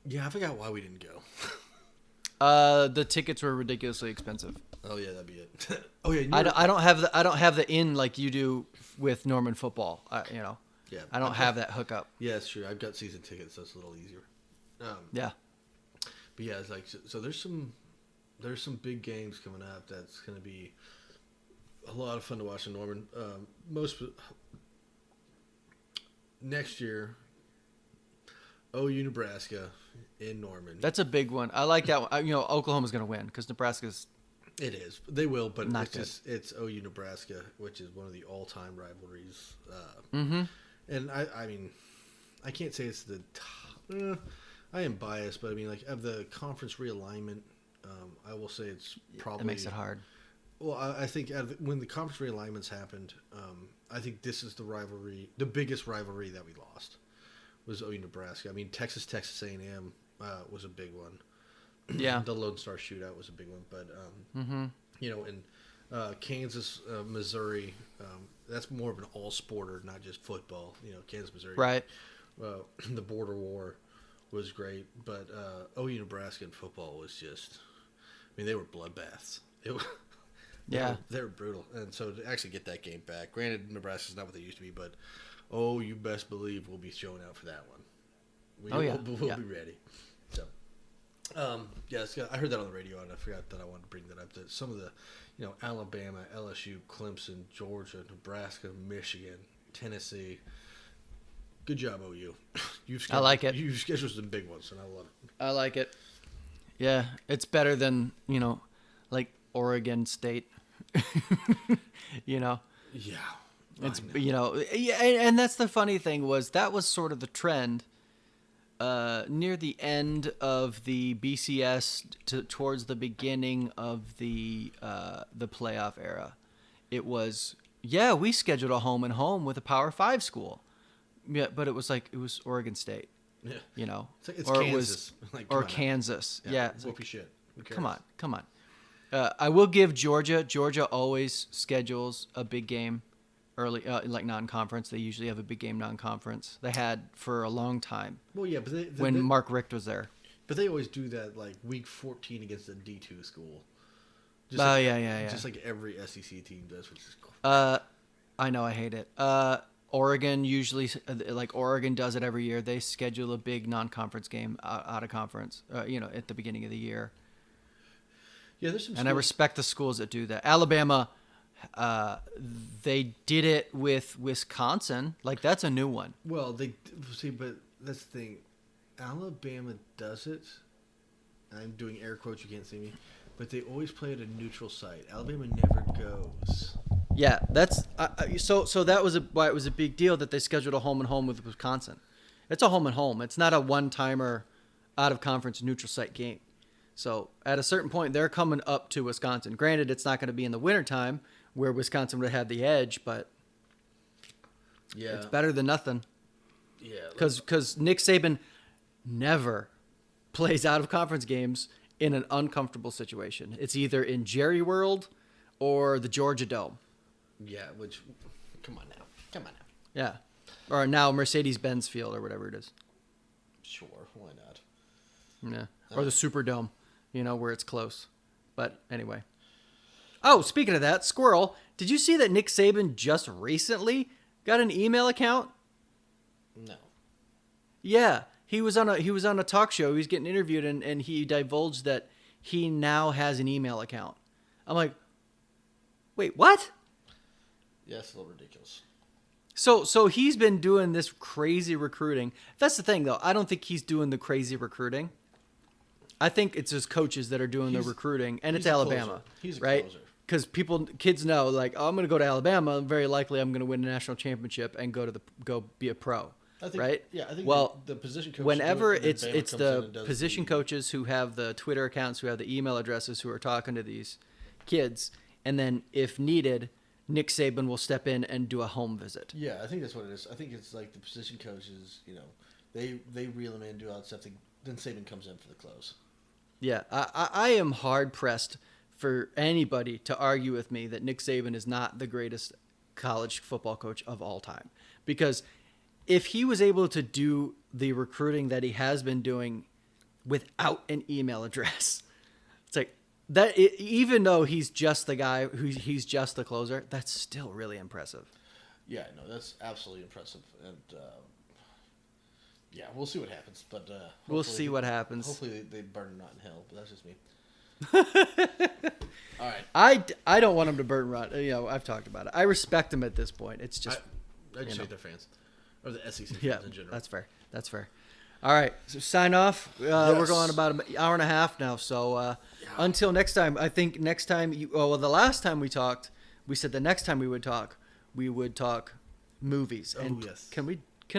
Yeah, I forgot why we didn't go. The tickets were ridiculously expensive. Oh yeah, that'd be it. Oh yeah, I don't have the in like you do with Norman football. Yeah. I don't have that hookup. Yeah, it's true. I've got season tickets, so it's a little easier. Yeah. But yeah, it's like so. There's some big games coming up. That's going to be a lot of fun to watch in Norman. Next year, OU Nebraska in Norman. That's a big one. I like that one. Oklahoma's going to win because Nebraska's. It is. They will, but not it's OU Nebraska, which is one of the all-time rivalries. Mm-hmm. And I mean, I can't say it's the top. I am biased, but I mean, like, of the conference realignment, I will say it's probably. That makes it hard. Well, I think when the conference realignments happened, I think this is the biggest rivalry that we lost was OU Nebraska. I mean, Texas A&M was a big one. Yeah. The Lone Star Shootout was a big one, but in Kansas, Missouri, that's more of an all-sporter, not just football. Kansas, Missouri. Right. The border war was great, but OU Nebraska in football was just. I mean, they were bloodbaths. They were brutal, and so to actually get that game back. Granted, Nebraska's not what they used to be, but you best believe we'll be showing out for that one. We'll be ready. So. I heard that on the radio, and I forgot that I wanted to bring that up. That some of the, Alabama, LSU, Clemson, Georgia, Nebraska, Michigan, Tennessee. Good job, OU. I like it. You've scheduled some big ones, and I love it. I like it. Yeah, it's better than like Oregon State. Yeah. It's and that's the funny thing that was sort of the trend. Near the end of the BCS towards the beginning of the playoff era, it was we scheduled a home and home with a Power 5 school, but it was Oregon State, it's or Kansas, it was Kansas, whoopie shit. Come on. I will give Georgia. Georgia always schedules a big game early, like non-conference. They usually have a big game non-conference. They had for a long time. Well, yeah, but when Mark Richt was there. But they always do that like week 14 against a D2 school. Just like every SEC team does, which is cool. I know, I hate it. Oregon usually, like Oregon does it every year. They schedule a big non-conference game out of conference, at the beginning of the year. Yeah, there's some. And I respect the schools that do that. Alabama, they did it with Wisconsin. Like, that's a new one. Well, they see, but that's the thing. Alabama does it. I'm doing air quotes. You can't see me, but they always play at a neutral site. Alabama never goes. Yeah, that's so that was why it was a big deal that they scheduled a home and home with Wisconsin. It's a home and home. It's not a one-timer out of conference neutral site game. So at a certain point, they're coming up to Wisconsin. Granted, it's not going to be in the wintertime where Wisconsin would have the edge, but yeah, it's better than nothing. Yeah, because Nick Saban never plays out of conference games in an uncomfortable situation. It's either in Jerry World or the Georgia Dome. Yeah, which, come on now. Yeah. Or now Mercedes-Benz Field or whatever it is. Sure, why not? Yeah. Or the Superdome, where it's close. But anyway. Oh, speaking of that, Squirrel, did you see that Nick Saban just recently got an email account? No. Yeah. He was on a talk show. He was getting interviewed and he divulged that he now has an email account. I'm like, wait, what? Yeah, it's a little ridiculous. So he's been doing this crazy recruiting. That's the thing, though. I don't think he's doing the crazy recruiting. I think it's his coaches that are doing the recruiting, and it's Alabama. He's a right? closer. Because kids know, like, oh, I'm going to go to Alabama. Very likely, I'm going to win a national championship and go be a pro. Right? Yeah, I think the position coaches. Whenever it's the position coaches who have the Twitter accounts, who have the email addresses, who are talking to these kids, and then if needed, Nick Saban will step in and do a home visit. Yeah, I think that's what it is. I think it's like the position coaches, they reel them in, do all that stuff. Then Saban comes in for the close. Yeah, I am hard-pressed for anybody to argue with me that Nick Saban is not the greatest college football coach of all time. Because if he was able to do the recruiting that he has been doing without an email address, it's like, that even though he's just the guy he's just the closer, that's still really impressive. Yeah, no, that's absolutely impressive, and yeah, we'll see what happens. But we'll see what happens. Hopefully, they burn him not in hell, but that's just me. All right, I don't want him to burn rot. I've talked about it. I respect him at this point. It's just I just hate their fans or the SEC fans in general. That's fair. All right, so sign off. Yes. We're going about an hour and a half now. So until next time, I think next time the last time we talked, we said the next time we would talk movies. And yes. Can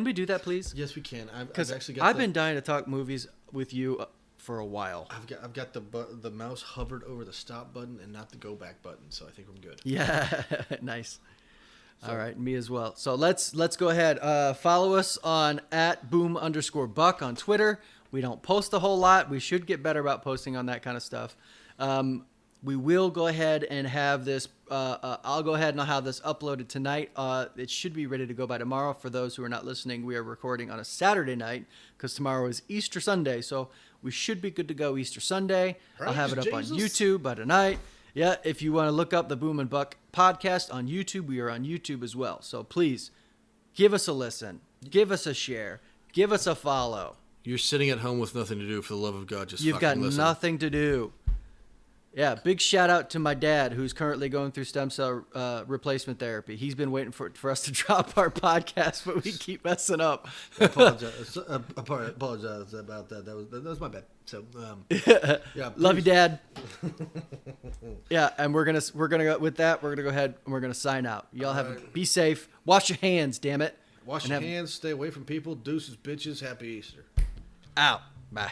we do that, please? Yes, we can. I've been dying to talk movies with you for a while. I've got the mouse hovered over the stop button and not the go back button, so I think I'm good. Yeah, nice. All right, me as well. So let's go ahead. Follow us on @boom_buck on Twitter. We don't post a whole lot. We should get better about posting on that kind of stuff. We will go ahead and have this. I'll go ahead and I'll have this uploaded tonight. It should be ready to go by tomorrow. For those who are not listening, we are recording on a Saturday night because tomorrow is Easter Sunday. So we should be good to go Easter Sunday. I'll have it up on YouTube by tonight. Yeah, if you want to look up the Boom and Buck podcast on YouTube, we are on YouTube as well. So please give us a listen, give us a share, give us a follow. You're sitting at home with nothing to do. For the love of God, just You've got listen. Nothing to do. Yeah, big shout out to my dad who's currently going through stem cell replacement therapy. He's been waiting for us to drop our podcast, but we keep messing up. I apologize about that. That was my bad. So yeah, love you, Dad. Yeah, and we're gonna go with that. We're gonna go ahead and we're gonna sign out. Y'all be safe. Wash your hands, damn it. Wash your hands. Stay away from people. Deuces, bitches. Happy Easter. Out. Bye.